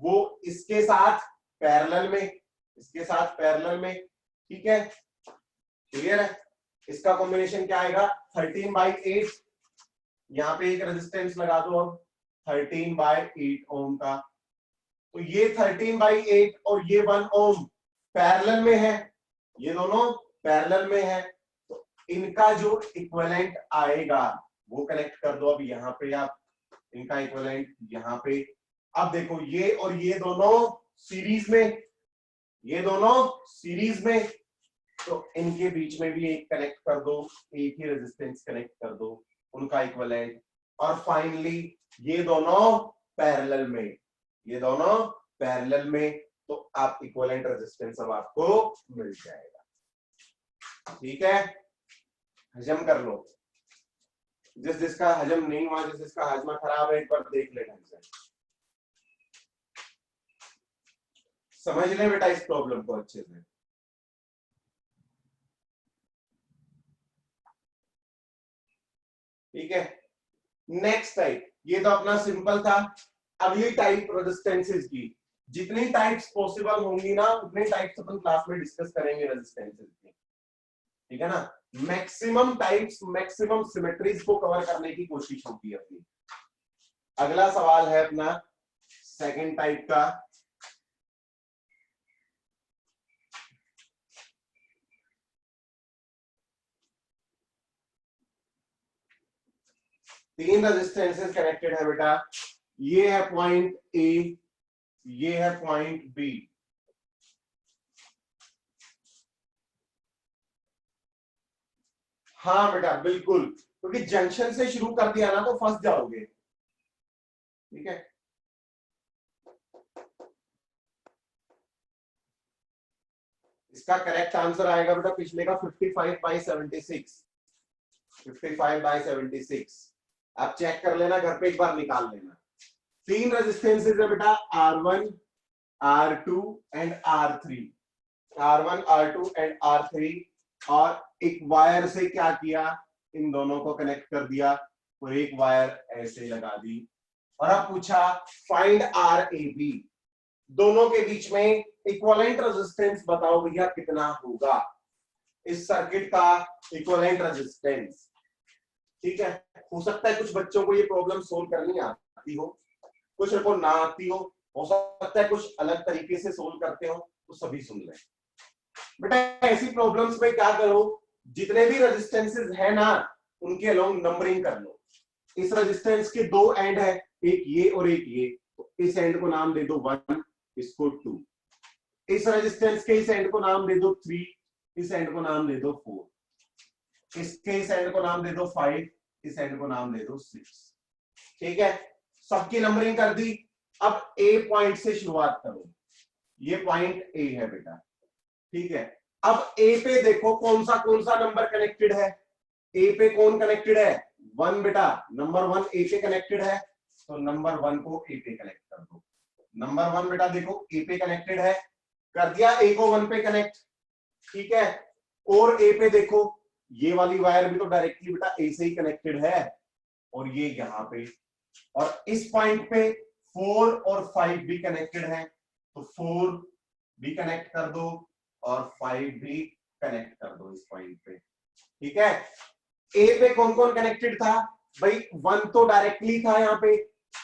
वो इसके साथ पैरेलल में, इसके साथ पैरेलल में। ठीक है, क्लियर है? इसका कॉम्बिनेशन क्या आएगा, 13/8, यहाँ पे एक रेजिस्टेंस लगा दो अब, 13/8 ओम का, तो ये 13/8 और ये 1 ओम पैरेलल में है, ये दोनों पैरेलल में है, तो इनका जो इक्विवेलेंट आएगा वो कनेक्ट कर दो अब यहाँ पे, आप इनका इक्विवेलेंट यहाँ पे। अब देखो ये और ये दोनों सीरीज में, ये दोनों सीरीज में, तो इनके बीच में भी एक कनेक्ट कर दो, एक ही रेजिस्टेंस कनेक्ट कर दो, उनका इक्विवेलेंट। और फाइनली ये दोनों पैरेलल में, ये दोनों पैरेलल में, तो आप इक्विवेलेंट रेजिस्टेंस अब आपको मिल जाएगा। ठीक है, हजम कर लो। जिस जिसका हजम नहीं हुआ, जिस जिसका हाजमा खराब है, एक बार देख ले ढंग से, समझ ले बेटा इस प्रॉब्लम को अच्छे से। ठीक है, नेक्स्ट टाइप, ये तो अपना सिंपल था। अगली टाइप रेजिस्टेंसेस की, जितनी टाइप्स पॉसिबल होंगी ना उतनी टाइप्स अपन क्लास में डिस्कस करेंगे रेजिस्टेंसेस की, ठीक है ना। मैक्सिमम टाइप्स, मैक्सिमम सिमेट्रीज को कवर करने की कोशिश होगी अपनी। अगला सवाल है अपना सेकंड टाइप का। तीन रेजिस्टेंसेस कनेक्टेड है बेटा, ये है पॉइंट ए, ये है पॉइंट बी। हाँ बेटा बिल्कुल, क्योंकि जंक्शन से शुरू कर दिया ना तो फंस जाओगे। ठीक है, इसका करेक्ट आंसर आएगा बेटा पिछले का 55/76, 55/76। आप चेक कर लेना घर पे, एक बार निकाल लेना। तीन रेजिस्टेंसेस है बेटा, R1, R2 and R3, R1, R2 and R3, और एक वायर से क्या किया, इन दोनों को कनेक्ट कर दिया और एक वायर ऐसे लगा दी। और अब पूछा फाइंड RAB, दोनों के बीच में इक्विवेलेंट रेजिस्टेंस बताओ भैया कितना होगा, इस सर्किट का इक्विवेलेंट रेजिस्टेंस। ठीक है, हो सकता है कुछ बच्चों को ये प्रॉब्लम सोल्व करनी आती हो, कुछ को ना आती हो सकता है कुछ अलग तरीके से सोल्व करते हो, तो सभी सुन लें बेटा। ऐसी प्रॉब्लम्स में क्या करो, जितने भी रेजिस्टेंसेस है ना उनके अलोंग नंबरिंग कर लो। इस रेजिस्टेंस के दो एंड है, एक ये और एक ये, तो इस एंड को नाम दे दो 1, इसको 2। इस रेजिस्टेंस के इस एंड को नाम दे दो 3, इस एंड को नाम दे दो 4, इसके इस एंड को नाम दे दो 5, इस एंड को नाम दे दो 6। ठीक है, सबकी नंबरिंग कर दी। अब ए पॉइंट से शुरुआत करो, ये पॉइंट ए है बेटा। ठीक है, अब ए पे देखो कौन सा नंबर कनेक्टेड है। ए पे कौन कनेक्टेड है, 1 बेटा, नंबर 1 ए पे कनेक्टेड है, तो नंबर 1 को ए पे कनेक्ट कर दो। नंबर 1 बेटा देखो ए पे कनेक्टेड है, कर दिया ए को 1 पे कनेक्ट। ठीक है, और ए पे देखो ये वाली वायर भी तो डायरेक्टली बेटा ए से ही कनेक्टेड है, और ये यहां पे, और इस पॉइंट पे 4 और 5 भी कनेक्टेड है, तो 4 भी कनेक्ट कर दो और 5 भी कनेक्ट कर दो इस पॉइंट पे। ठीक है, ए पे कौन कौन कनेक्टेड था भाई, 1 तो डायरेक्टली था यहाँ पे,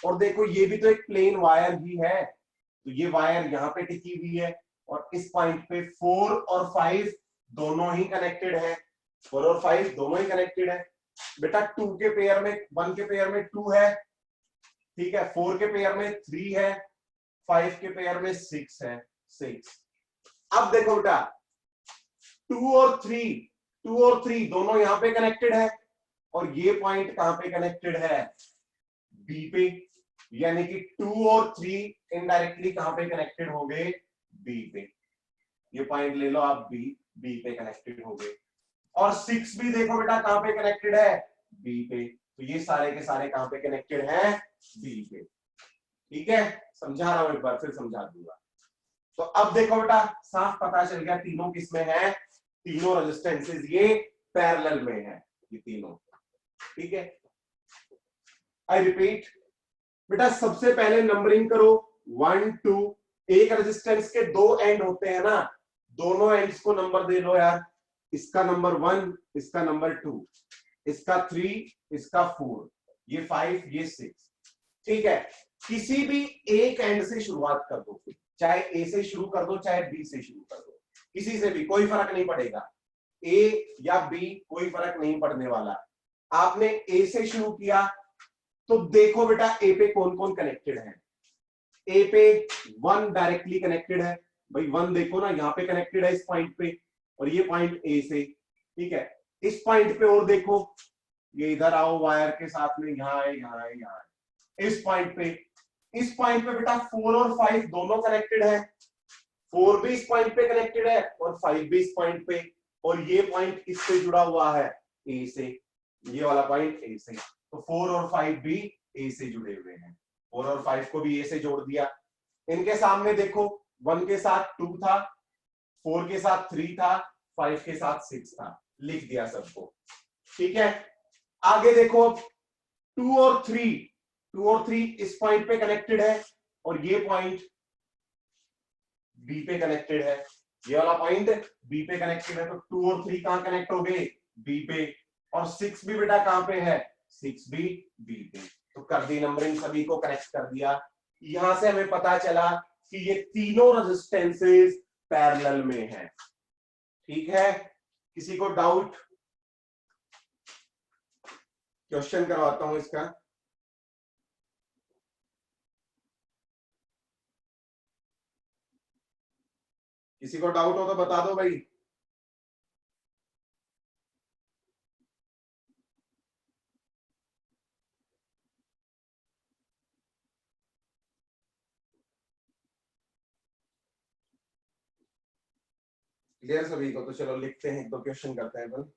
और देखो ये भी तो एक प्लेन वायर ही है, तो ये वायर यहाँ पे टिकी हुई है, और इस पॉइंट पे 4 और 5 दोनों ही कनेक्टेड है, 4 और 5 दोनों ही कनेक्टेड है बेटा। 2 के पेयर में, 1 के पेयर में 2 है, ठीक है, 4 के पेयर में 3 है, 5 के पेयर में 6 है, 6। अब देखो बेटा 2 और 3 दोनों यहां पे कनेक्टेड है, और ये पॉइंट कहां पे कनेक्टेड है, बी पे, यानी कि 2 और 3 इनडायरेक्टली कहां पे कनेक्टेड हो गए, बी पे। ये पॉइंट ले लो आप, बी पे कनेक्टेड हो गए। और 6 भी देखो बेटा कहां पे कनेक्टेड है, बी पे, तो ये सारे के सारे कहां पे कनेक्टेड हैं, बी पे। ठीक है, समझा रहा हूं, एक बार फिर समझा दूंगा। तो अब देखो बेटा साफ पता चल गया तीनों किसमें है, तीनों रेजिस्टेंसेस ये पैरेलल में है, ये तीनों। ठीक है, आई रिपीट बेटा, सबसे पहले नंबरिंग करो 1 2। एक रेजिस्टेंस के दो एंड होते हैं ना, दोनों एंड्स को नंबर दे लो यार, इसका नंबर 1, इसका नंबर 2, इसका 3, इसका 4, ये 5, ये 6। ठीक है, किसी भी एक एंड से शुरुआत कर दो, चाहे ए से शुरू कर दो चाहे बी से शुरू कर दो, किसी से भी कोई फर्क नहीं पड़ेगा, ए या बी कोई फर्क नहीं पड़ने वाला। आपने ए से शुरू किया तो देखो बेटा ए पे कौन कौन कनेक्टेड है। ए पे 1 डायरेक्टली कनेक्टेड है, भाई 1 देखो ना यहाँ पे कनेक्टेड है इस पॉइंट पे, और ये पॉइंट ए से। ठीक है, इस पॉइंट पे और देखो, ये इधर आओ वायर के साथ में, यहाँ है, यहाँ है, यहाँ है। इस पॉइंट पे बेटा 4 और 5 दोनों कनेक्टेड है, 4 भी इस पॉइंट पे कनेक्टेड है और 5 भी इस पॉइंट पे, और ये पॉइंट इससे जुड़ा हुआ है ए से। ये वाला पॉइंट ए से, तो 4 और 5 भी ए से जुड़े हुए हैं। 4 और 5 को भी ए से जोड़ दिया। इनके सामने देखो 1 के साथ 2 था, 4 के साथ 3 था, 5 के साथ 6 था, लिख दिया सबको। ठीक है, आगे देखो 2 और 3 इस पॉइंट पे कनेक्टेड है और ये पॉइंट बी पे कनेक्टेड है, ये वाला पॉइंट बी पे कनेक्टेड है, तो 2 और 3 कहां कनेक्ट हो गए? बी पे। और 6 भी बेटा कहां पे है? 6 भी बी पे। तो कर दी नंबरिंग, सभी को कनेक्ट कर दिया। यहां से हमें पता चला कि ये तीनों रेजिस्टेंसेस पैरेलल में हैं। ठीक है, किसी को डाउट? क्वेश्चन करवाता हूं इसका। किसी को डाउट हो तो बता दो भाई। क्लियर सभी को? तो चलो लिखते हैं, एक दो क्वेश्चन करते हैं अपन।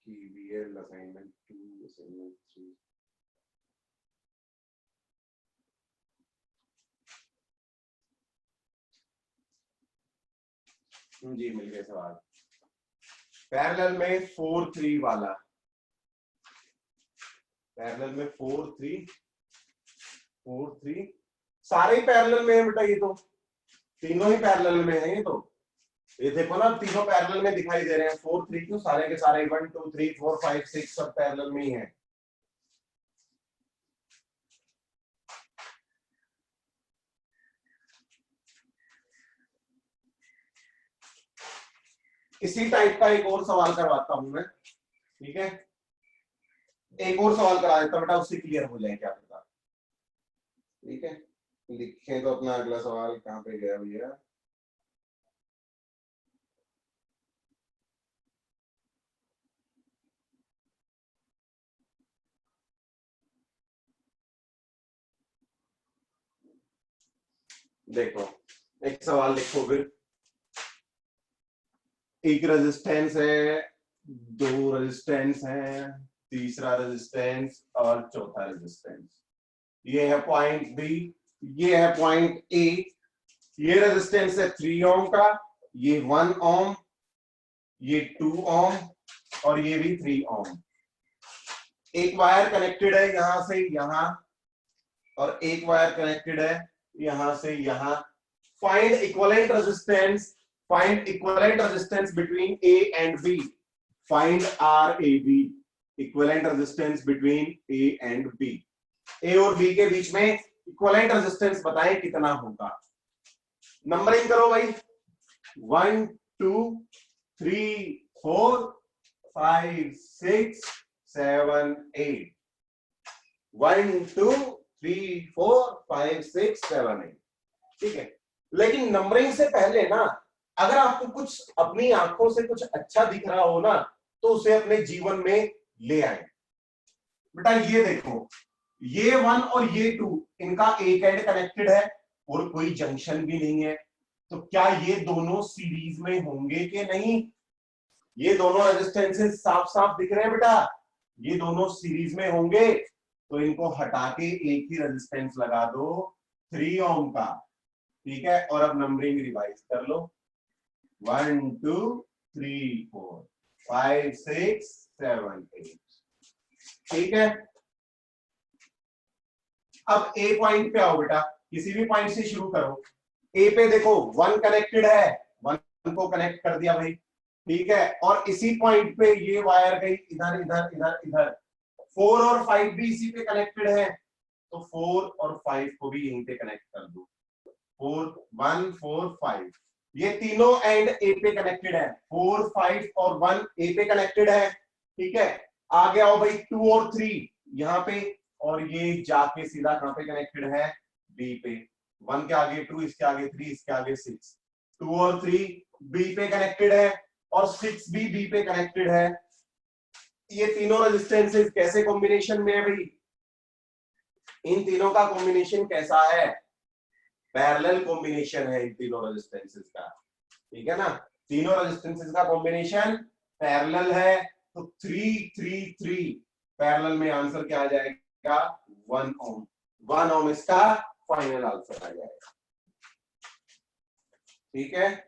KVL assignment 2 assignment 3। जी मिल गए सवाल। पैरेलल में 4-3 वाला, पैरेलल में 4-3 सारे ही पैरेलल में है बेटा, ये तो तीनों ही पैरेलल में है। ये देखो ना, तीनों पैरेलल में दिखाई दे रहे हैं। 4-3 क्यों? सारे के सारे 1 2 3 4 5 6 सब पैरेलल में ही है। इसी टाइप का एक और सवाल करवाता हूं मैं। ठीक है, एक और सवाल करा देता बेटा, उससे क्लियर हो जाए क्या पता। ठीक है, लिखें तो अपना अगला सवाल कहां पे गया भैया? देखो एक सवाल लिखो फिर। एक रेजिस्टेंस है, दो रेजिस्टेंस है, तीसरा रेजिस्टेंस और चौथा रेजिस्टेंस। ये है पॉइंट बी, ये है पॉइंट ए। ये रेजिस्टेंस है 3 ओम का, ये 1 ओम, ये 2 ओम और ये भी 3 ओम। एक वायर कनेक्टेड है यहां से यहां और एक वायर कनेक्टेड है यहां से यहां। Find equivalent resistance, find equivalent resistance between A and B. Find R A B, equivalent resistance between A and B. A और बी के बीच में इक्विवेलेंट रेजिस्टेंस बताएं कितना होगा। नंबरिंग करो भाई, 1 2 3 4 5 6 7 8। 1 2 3 4 5 6 7 8। ठीक है, लेकिन नंबरिंग से पहले ना, अगर आपको कुछ अपनी आंखों से कुछ अच्छा दिख रहा हो ना, तो उसे अपने जीवन में ले आए। बेटा ये देखो, ये 1 और ये 2 इनका एक एंड कनेक्टेड है और कोई जंक्शन भी नहीं है, तो क्या ये दोनों सीरीज में होंगे कि नहीं? ये दोनों रेजिस्टेंसेस साफ साफ दिख रहे हैं बेटा, ये दोनों सीरीज में होंगे, तो इनको हटा के एक ही रेजिस्टेंस लगा दो 3 ओम का। ठीक है, और अब नंबरिंग रिवाइज कर लो, 1 2 3 4 5 6 7 8। ठीक है, अब ए पॉइंट पे आओ बेटा, किसी भी पॉइंट से शुरू करो। ए पे देखो 1 कनेक्टेड है, 1 को कनेक्ट कर दिया भाई। ठीक है, और इसी पॉइंट पे ये वायर गई इधर इधर इधर इधर। 4 और 5 भी इसी पे कनेक्टेड है, तो 4 और 5 को भी यहीं पे कनेक्ट कर दो। 4 1 4 5, ये तीनों एंड ए पे कनेक्टेड है। 4 5 और 1 ए पे कनेक्टेड है। ठीक है, आगे आओ भाई, 2 और 3 यहाँ पे, और ये जाके सीधा कहां पे कनेक्टेड है? बी पे। 1 के आगे 2, इसके आगे 3, इसके आगे 6। 2 और 3 बी पे कनेक्टेड है और 6 भी बी पे कनेक्टेड है। ये तीनों रेजिस्टेंसेस कैसे कॉम्बिनेशन में है भाई? इन तीनों का कॉम्बिनेशन कैसा है? पैरेलल कॉम्बिनेशन है इन तीनों रेजिस्टेंसेस का, ठीक है ना। तीनों रेजिस्टेंसेस का कॉम्बिनेशन पैरेलल है, तो 3 3 3 पैरेलल में आंसर क्या आ जाएगा? 1 ओम। 1 ओम इसका फाइनल आंसर आ जाएगा, ठीक है।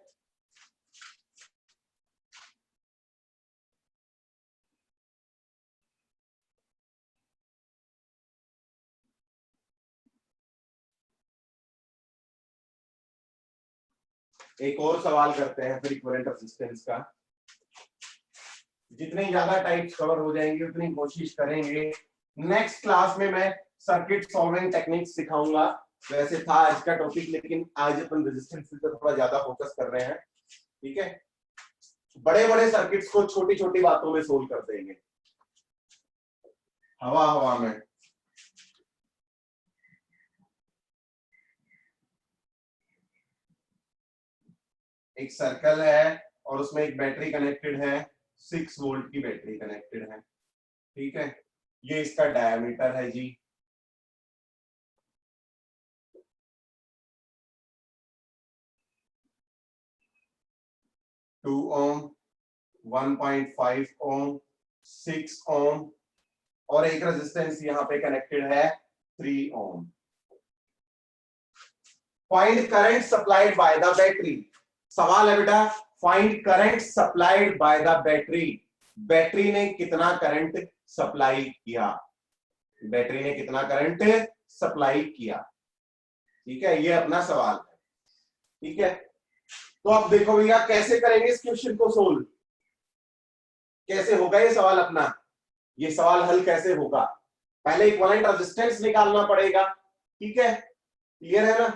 एक और सवाल करते हैं फिर इक्विवेलेंट रेजिस्टेंस का। जितने ज्यादा टाइप्स कवर हो जाएंगे उतनी कोशिश करेंगे। नेक्स्ट क्लास में मैं सर्किट सॉल्विंग टेक्निक्स सिखाऊंगा। वैसे था आज का टॉपिक, लेकिन आज अपन रेजिस्टेंस पे थोड़ा ज्यादा फोकस कर रहे हैं, ठीक है। बड़े बड़े सर्किट्स को छोटी छोटी बातों में सोल्व कर देंगे, हवा हवा में। एक सर्कल है और उसमें एक बैटरी कनेक्टेड है, 6 वोल्ट की बैटरी कनेक्टेड है, ठीक है। ये इसका डायमीटर है जी। टू ओम, 1.5 ओम, 6 ओम और एक रेजिस्टेंस यहाँ पे कनेक्टेड है 3 ohm. Find current supplied by the battery. सवाल है बेटा, find current supplied by the battery. Battery ने कितना करंट सप्लाई किया? बैटरी ने कितना करंट सप्लाई किया, ठीक है। ये अपना सवाल है, ठीक है। तो अब देखो भैया कैसे करेंगे इस क्वेश्चन को सोल्व, कैसे होगा ये सवाल अपना। ये सवाल हल कैसे होगा? पहले इक्विवेलेंट रेजिस्टेंस निकालना पड़ेगा, ठीक है। क्लियर है ना?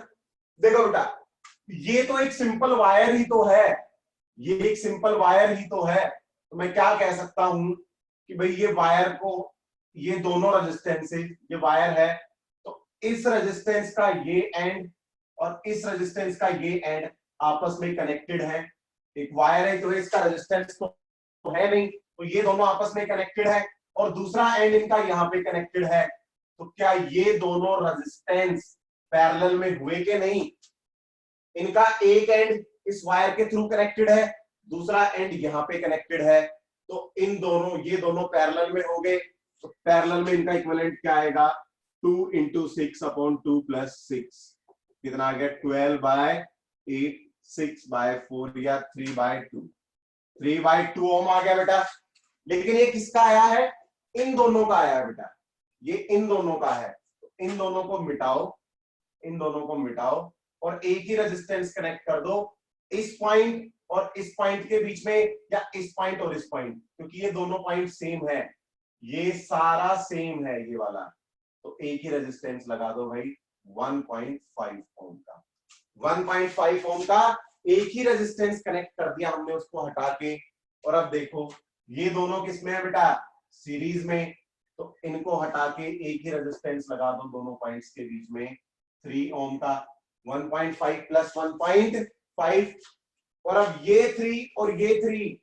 देखो बेटा, ये तो एक सिंपल वायर ही तो है, ये एक सिंपल वायर ही तो है। तो मैं क्या कह सकता हूं कि भाई ये वायर को, ये दोनों रेजिस्टेंसेस, ये वायर है, तो इस रेजिस्टेंस का ये एंड और इस रेजिस्टेंस का ये एंड आपस में कनेक्टेड है। एक वायर है तो इसका रेजिस्टेंस तो है नहीं, तो ये दोनों आपस में कनेक्टेड है और दूसरा एंड इनका यहाँ पे कनेक्टेड है। तो क्या ये दोनों रेजिस्टेंस पैरेलल में हुए कि नहीं? इनका एक एंड इस वायर के थ्रू कनेक्टेड है, दूसरा एंड यहाँ पे कनेक्टेड है, तो इन दोनों, ये दोनों पैरेलल में हो गए। तो पैरेलल में इनका इक्विवेलेंट क्या आएगा? 2 × 6/2 + 6 कितना आ गया? 12/8, 6/4 या 3/2। 3/2 ओम आ गया बेटा। लेकिन ये किसका आया है? इन दोनों का आया है बेटा, ये इन दोनों का है। तो इन दोनों को मिटाओ, इन दोनों को मिटाओ और एक ही रेजिस्टेंस कनेक्ट कर दो इस पॉइंट और इस पॉइंट के बीच में, या इस पॉइंट और इस पॉइंट, क्योंकि ये दोनों पॉइंट सेम है, ये सारा सेम है ये वाला। तो एक ही रेजिस्टेंस लगा दो भाई 1.5 ओम का। 1.5 ओम का एक ही रेजिस्टेंस कनेक्ट कर दिया हमने उसको हटा के। और अब देखो ये दोनों किसमें है बेटा? सीरीज में। तो इनको हटा के एक ही रेजिस्टेंस लगा दो दोनों पॉइंट्स के बीच में 3 ओम का। 1.5 + 1.5 और अब ये 3 और ये 3,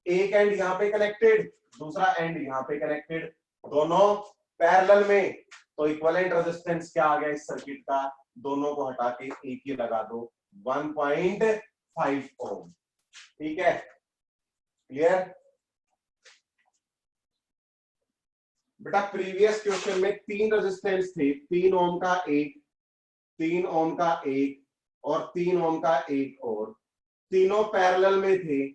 एक एंड यहाँ पे कनेक्टेड, दूसरा एंड यहाँ पे कनेक्टेड, दोनों पैरेलल में। तो इक्विवेलेंट रेजिस्टेंस क्या आ गया इस सर्किट का? दोनों को हटा के एक ही लगा दो 1.5 ओम, ठीक है। क्लियर बेटा? प्रीवियस क्वेश्चन में 3 रेजिस्टेंस थे, 3 ओम का एक, 3 ओम का एक और 3 ओम का एक, और तीनों पैरेलल में थे।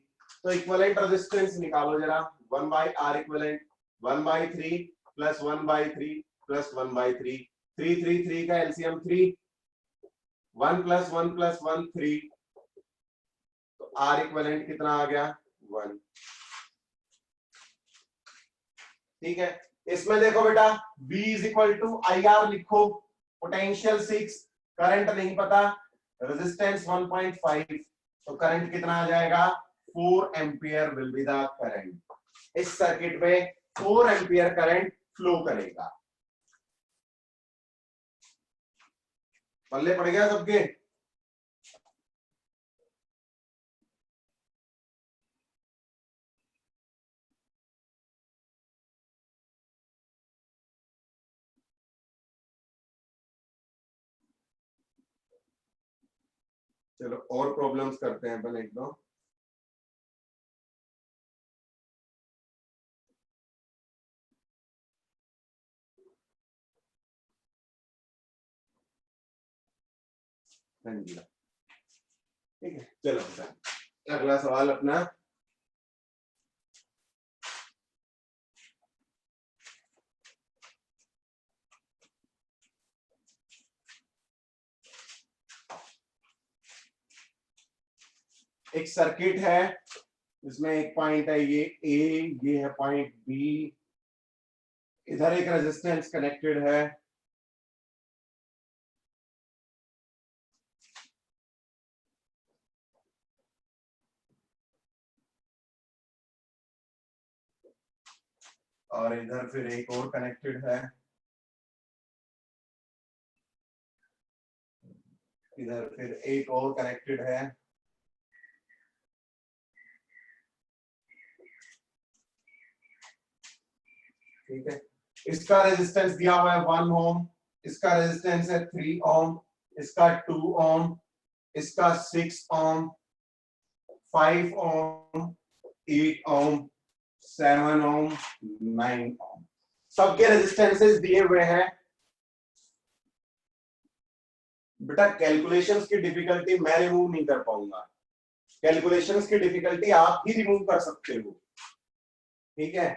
तो इक्विवेलेंट रेजिस्टेंस निकालो जरा। 1/R इक्विवेलेंट 1/3 + 1/3 + 1/3, 3 3 3 का एलसीएम 3, 1 + 1 + 1 3। तो R इक्विवेलेंट कितना आ गया? 1, ठीक है। इसमें देखो बेटा V = IR लिखो, पोटेंशियल 6, करंट नहीं पता, रेजिस्टेंस 1.5, तो करंट कितना आ जाएगा? 4 ampere will be the current. इस सर्किट में 4 एम्पियर करंट फ्लो करेगा। पल्ले पड़ गया सबके? चलो और प्रॉब्लम्स करते हैं अपन एक दो। हाँ जी ठीक है, चलो अगला सवाल अपना। एक सर्किट है, इसमें एक पॉइंट है ये ए, ये है पॉइंट बी, इधर एक रेजिस्टेंस कनेक्टेड है, और इधर फिर एक और कनेक्टेड है, इधर फिर एक और कनेक्टेड है। ठीक है, इसका रेजिस्टेंस दिया हुआ है 1 ओम, इसका रेजिस्टेंस है 3 ओम, इसका 2 ओम, इसका 6 ओम, 5 ओम, 8 ओम, 7 ओम, 9 ओम, सबके रेजिस्टेंसेस दिए हुए हैं। बेटा कैलकुलेशंस की डिफिकल्टी मैं रिमूव नहीं कर पाऊंगा, कैलकुलेशंस की डिफिकल्टी आप ही रिमूव कर सकते हो। ठीक है,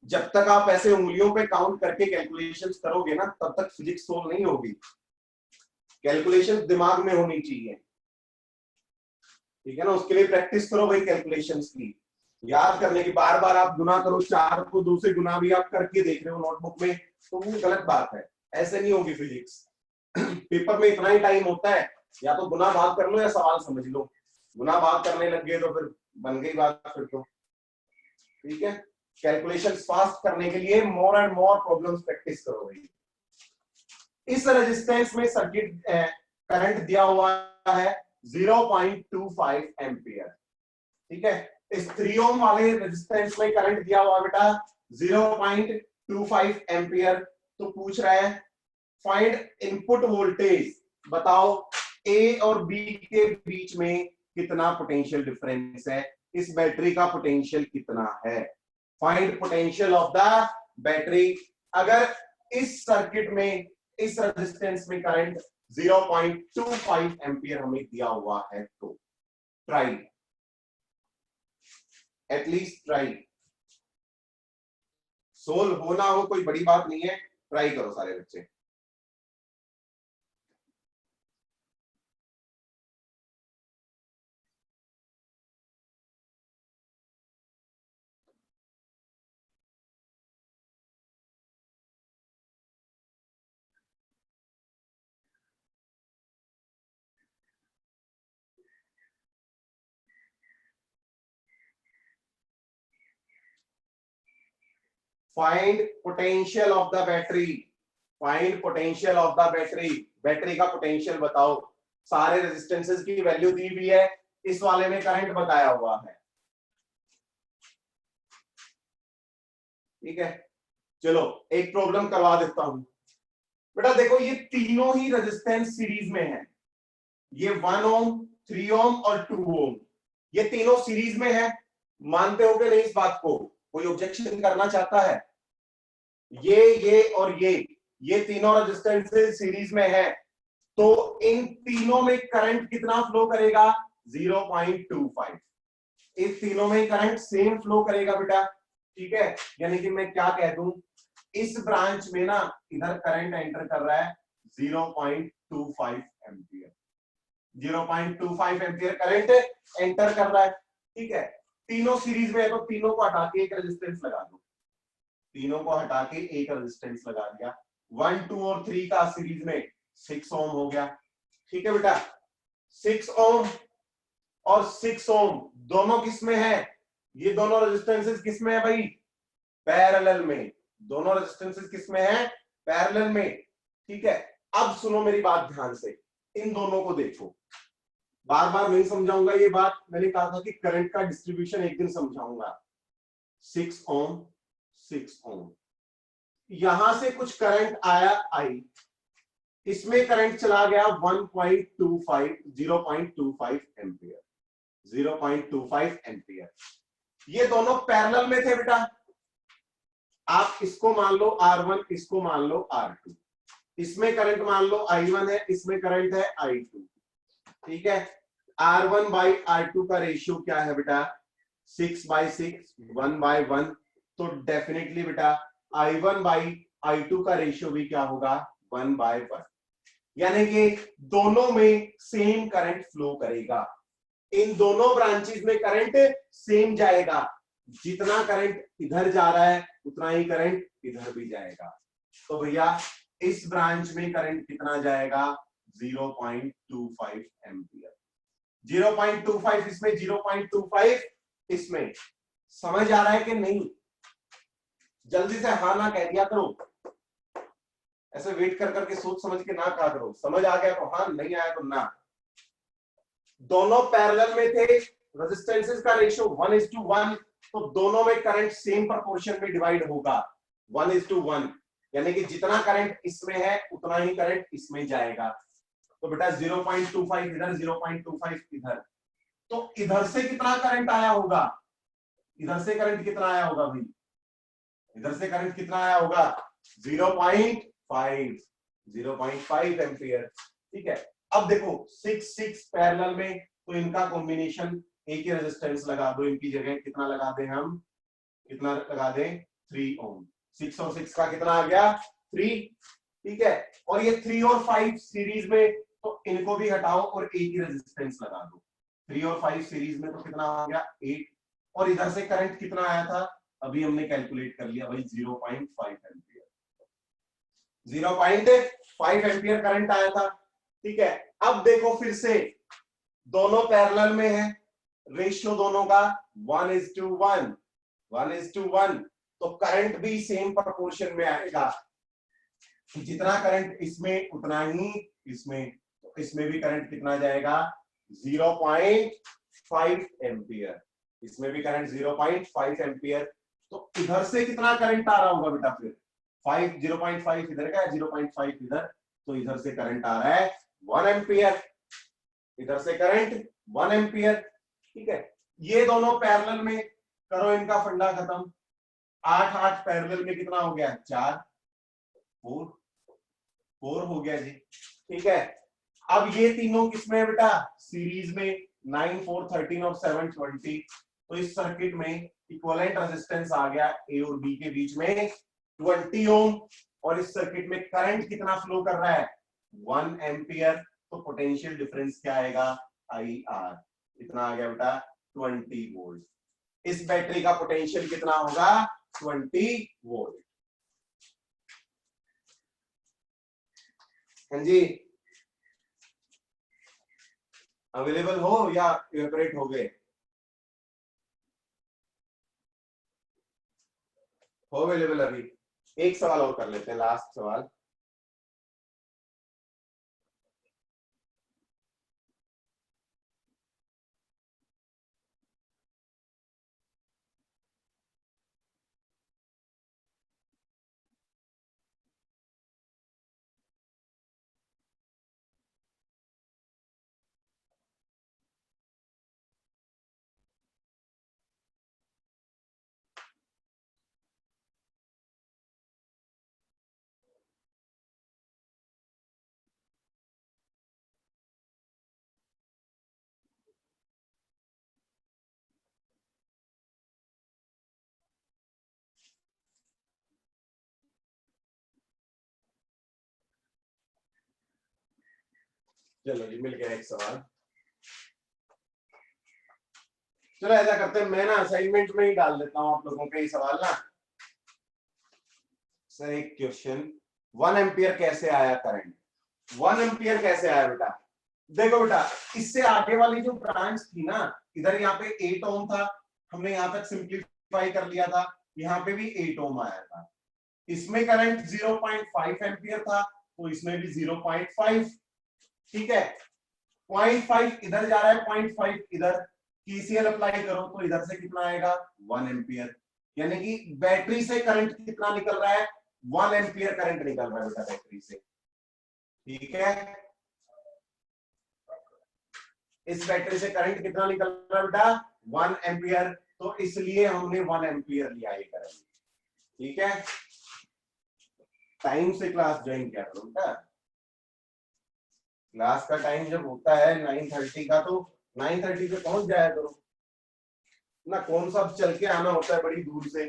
जब तक आप ऐसे उंगलियों पे काउंट करके कैलकुलेशंस करोगे ना, तब तक फिजिक्स सोल्व नहीं होगी। कैलकुलेशंस दिमाग में होनी चाहिए। ठीक है ना, उसके लिए प्रैक्टिस करो भाई कैलकुलेशंस की, याद करने की, बार बार आप गुना करो, 4 को 2 से गुना भी आप करके देख रहे हो नोटबुक में, तो वो गलत बात है, ऐसे नहीं होगी फिजिक्स। पेपर में इतना ही टाइम होता है, या तो गुना भाग कर लो या सवाल समझ लो। गुना भाग करने लग गए तो फिर बन गई बात फिर तो। ठीक है, कैलकुलेशंस फास्ट करने के लिए more and more problems practice करो भाई। इस रेजिस्टेंस में सर्किट करंट दिया हुआ है 0.25 एम्पियर। ठीक है, इस 3 ओम वाले रेजिस्टेंस में करंट दिया हुआ बेटा 0.25 एम्पियर। तो पूछ रहा है फाइंड इनपुट वोल्टेज, बताओ ए और बी के बीच में कितना पोटेंशियल डिफरेंस है, इस बैटरी का पोटेंशियल कितना है। Find potential of the battery. अगर इस सर्किट में, इस रेजिस्टेंस में करंट 0.25 एम्पियर हमें दिया हुआ है तो ट्राई, एटलीस्ट ट्राई। सोल्व होना हो कोई बड़ी बात नहीं है, ट्राई करो सारे बच्चे। Find potential of the battery, find potential of the battery, battery का पोटेंशियल बताओ। सारे रेजिस्टेंसेस की वैल्यू दी हुई है, इस वाले में करंट बताया हुआ है। ठीक है, चलो एक प्रॉब्लम करवा देता हूं। बेटा देखो ये तीनों ही रेजिस्टेंस सीरीज में है, ये 1 ओम, 3 ओम और 2 ओम, ये तीनों सीरीज में है। मानते हो कि नहीं इस बात को? कोई ऑब्जेक्शन करना चाहता है? ये और ये तीनों रेजिस्टेंसेस सीरीज में है, तो इन तीनों में करंट कितना फ्लो करेगा? 0.25। इस तीनों में करंट सेम फ्लो करेगा बेटा। ठीक है, यानी कि मैं क्या कह दूं, इस ब्रांच में ना इधर करंट एंटर कर रहा है 0.25 एम्पियर, 0.25 एम्पियर करंट एंटर कर रहा है। ठीक है, तीनों सीरीज में है तो तीनों को हटा के एक रेजिस्टेंस लगा दो, तीनों को हटा के एक रेजिस्टेंस लगा दिया। 1, 2 और 3 का सीरीज में 6 ओम हो गया। ठीक है बेटा, 6 ओम और 6 ओम दोनों किस में है? ये दोनों रेजिस्टेंसेस किस में है भाई? पैरेलल में। दोनों रेजिस्टेंसेस किस में है? पैरेलल में। ठीक है, अब सुनो मेरी बात ध्यान से, इन दोनों को देखो। बार बार नहीं समझाऊंगा ये बात, मैंने कहा था कि करंट का डिस्ट्रीब्यूशन एक दिन समझाऊंगा। 6 ओम, 6 ओम, यहां से कुछ करंट आई, इसमें करंट चला गया 1.25 0.25 एम्पियर 0.25 एम्पियर। ये दोनों पैरेलल में थे बेटा। आप इसको मान लो R1, इसको मान लो R2। इसमें करंट मान लो I1 है, इसमें करंट है I2। ठीक है, R1 बाई R2 का रेशियो क्या है बेटा 6/6 1/1। तो डेफिनेटली बेटा I1 बाई I2 का रेशियो भी क्या होगा 1/1। यानी कि दोनों में सेम करंट फ्लो करेगा। इन दोनों ब्रांचेस में करंट सेम जाएगा। जितना करंट इधर जा रहा है उतना ही करंट इधर भी जाएगा। तो भैया इस ब्रांच में करंट कितना जाएगा 0.25 एम्पियर। 0.25 इसमें 0.25 इसमें। समझ आ रहा है कि नहीं? जल्दी से हाँ ना कह दिया करो, ऐसे वेट कर करके सोच समझ के ना कहा करो। समझ आ गया तो हाँ, नहीं आया तो ना। दोनों पैरेलल में थे, रेजिस्टेंसेस का रेशियो 1:1, तो दोनों में करंट सेम प्रोपोर्शन में डिवाइड होगा 1:1। यानी कि जितना करंट इसमें है उतना ही करंट इसमें जाएगा। तो बेटा 0.25 इधर 0.25 इधर। तो इधर से कितना करंट आया होगा, इधर से करंट कितना आया होगा भाई, इधर से करंट कितना आया होगा 0.5 एम्पियर। ठीक है, अब देखो 6 पैरेलल में, तो इनका कॉम्बिनेशन एक ही रेजिस्टेंस लगा दो। इनकी जगह कितना लगा दें हम, कितना लगा दें 3 ओम। 6 और 6 का कितना आ गया 3। ठीक है, और ये 3 और 5 सीरीज में, तो इनको भी हटाओ और एक ही रेजिस्टेंस लगा दो। 3 और 5 सीरीज में तो कितना आ गया 8। और इधर से करंट कितना आया था अभी हमने कैलकुलेट कर लिया भाई 0.5 एम्पियर। 0.5 एम्पियर करंट आया था। ठीक है, अब देखो फिर से दोनों पैरेलल में है, रेशियो दोनों का 1:1 1:1। तो करंट भी सेम प्रोपोर्शन में आएगा। जितना करंट इसमें उतना ही इसमें, तो इसमें भी करंट कितना जाएगा 0.5 एम्पियर। इसमें भी करंट 0.5 एम्पियर। तो इधर से कितना करंट आ रहा होगा बेटा फिर 0.5 इधर का है, 0.5 इधर, तो इधर से करंट आ रहा है 1 एम्पियर। इधर से करंट 1 एम्पियर। ठीक है, ये दोनों पैरेलल में, करो इनका फंडा खत्म। 8 पैरेलल में कितना हो गया 4 4 हो गया जी। ठीक है, अब ये तीनों किसमें है बेटा सीरीज में 9 4 13 और 7 20। तो इस सर्किट में इक्विवेलेंट रेजिस्टेंस आ गया ए और बी के बीच में 20 ओम। और इस सर्किट में करंट कितना फ्लो कर रहा है 1 एम्पियर। तो पोटेंशियल डिफरेंस क्या आएगा आई आर, कितना आ गया बेटा 20 वोल्ट। इस बैटरी का पोटेंशियल कितना होगा 20 वोल्ट। हाँ जी, अवेलेबल हो या इवेपोरेट हो गए? हो अवेलेबल अभी? एक सवाल और कर लेते हैं, लास्ट सवाल। चलो जी, मिल गया एक सवाल। चलो ऐसा करते हैं, मैं ना असाइनमेंट में ही डाल देता हूं आप लोगों के ये सवाल ना। सर एक क्वेश्चन, 1 एम्पियर कैसे आया करंट? 1 एम्पियर कैसे आया बेटा? देखो बेटा, इससे आगे वाली जो ब्रांच थी ना, इधर यहाँ पे 8 ओम था, हमने यहाँ तक सिंप्लीफाई कर लिया था, यहाँ पे भी 8 ओम आया था। इसमें करंट 0.5 एम्पियर था, तो इसमें भी 0.5। ठीक है, 0.5 इधर जा रहा है, 0.5 इधर, केसीएल अप्लाई करो तो इधर से कितना आएगा 1 एम्पियर। यानी कि बैटरी से करंट कितना निकल रहा है 1 एम्पियर करंट निकल रहा है बेटा बैटरी से। ठीक है, इस बैटरी से करंट कितना निकल रहा है बेटा, 1 एम्पियर, तो इसलिए हमने 1 एम्पियर लिया ये करंट। ठीक है, टाइम से क्लास ज्वाइन किया करो बेटा। क्लास का टाइम जब होता है 9:30 का, तो 9:30 पे पहुंच जाया करो ना, कौन सा चल के आना होता है बड़ी दूर से,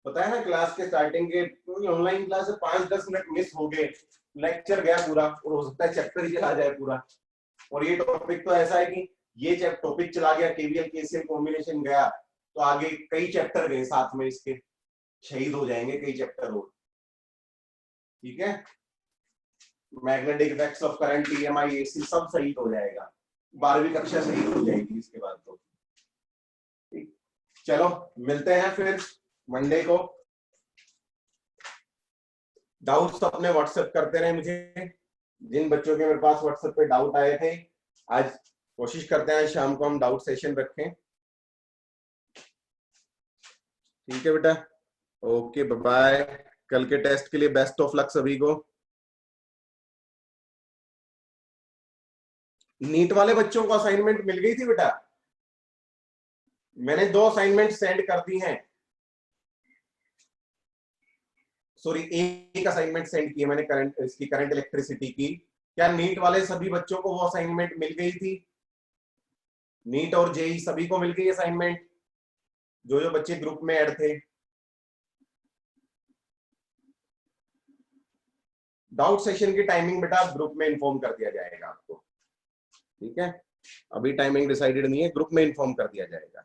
पता है ना। क्लास के स्टार्टिंग के ऑनलाइन क्लास से 5-10 मिनट मिस हो गए, लेक्चर गया पूरा, और हो सकता है चैप्टर ही चला जाए पूरा। और ये टॉपिक तो ऐसा है कि ये टॉपिक चला गया, केवीएल केसीएल कॉम्बिनेशन गया, तो आगे कई चैप्टर गए साथ में, इसके शहीद हो जाएंगे कई चैप्टर और। ठीक है, magnetic effects of current, EMI, AC, सब शहीद हो जाएगा, 12वीं कक्षा शहीद हो जाएगी इसके बाद तो। ठीक, चलो मिलते हैं फिर मंडे को। डाउट्स अपने व्हाट्सएप करते रहे मुझे, जिन बच्चों के मेरे पास व्हाट्सएप पे डाउट आए थे। आज कोशिश करते हैं शाम को हम डाउट सेशन रखें। ठीक है बेटा, ओके बाय। कल के टेस्ट के लिए बेस्ट ऑफ लक सभी को। नीट वाले बच्चों को असाइनमेंट मिल गई थी बेटा, मैंने 2 असाइनमेंट सेंड कर दी हैं, सॉरी एक असाइनमेंट सेंड की है मैंने, करंट इलेक्ट्रिसिटी की। क्या नीट वाले सभी बच्चों को वो असाइनमेंट मिल गई थी? नीट और जेई सभी को मिल गई असाइनमेंट, जो जो बच्चे ग्रुप में ऐड थे? डाउट सेशन की टाइमिंग बेटा ग्रुप में इन्फॉर्म कर दिया जाएगा आपको। ठीक है, अभी टाइमिंग डिसाइडेड नहीं है, ग्रुप में इन्फॉर्म कर दिया जाएगा।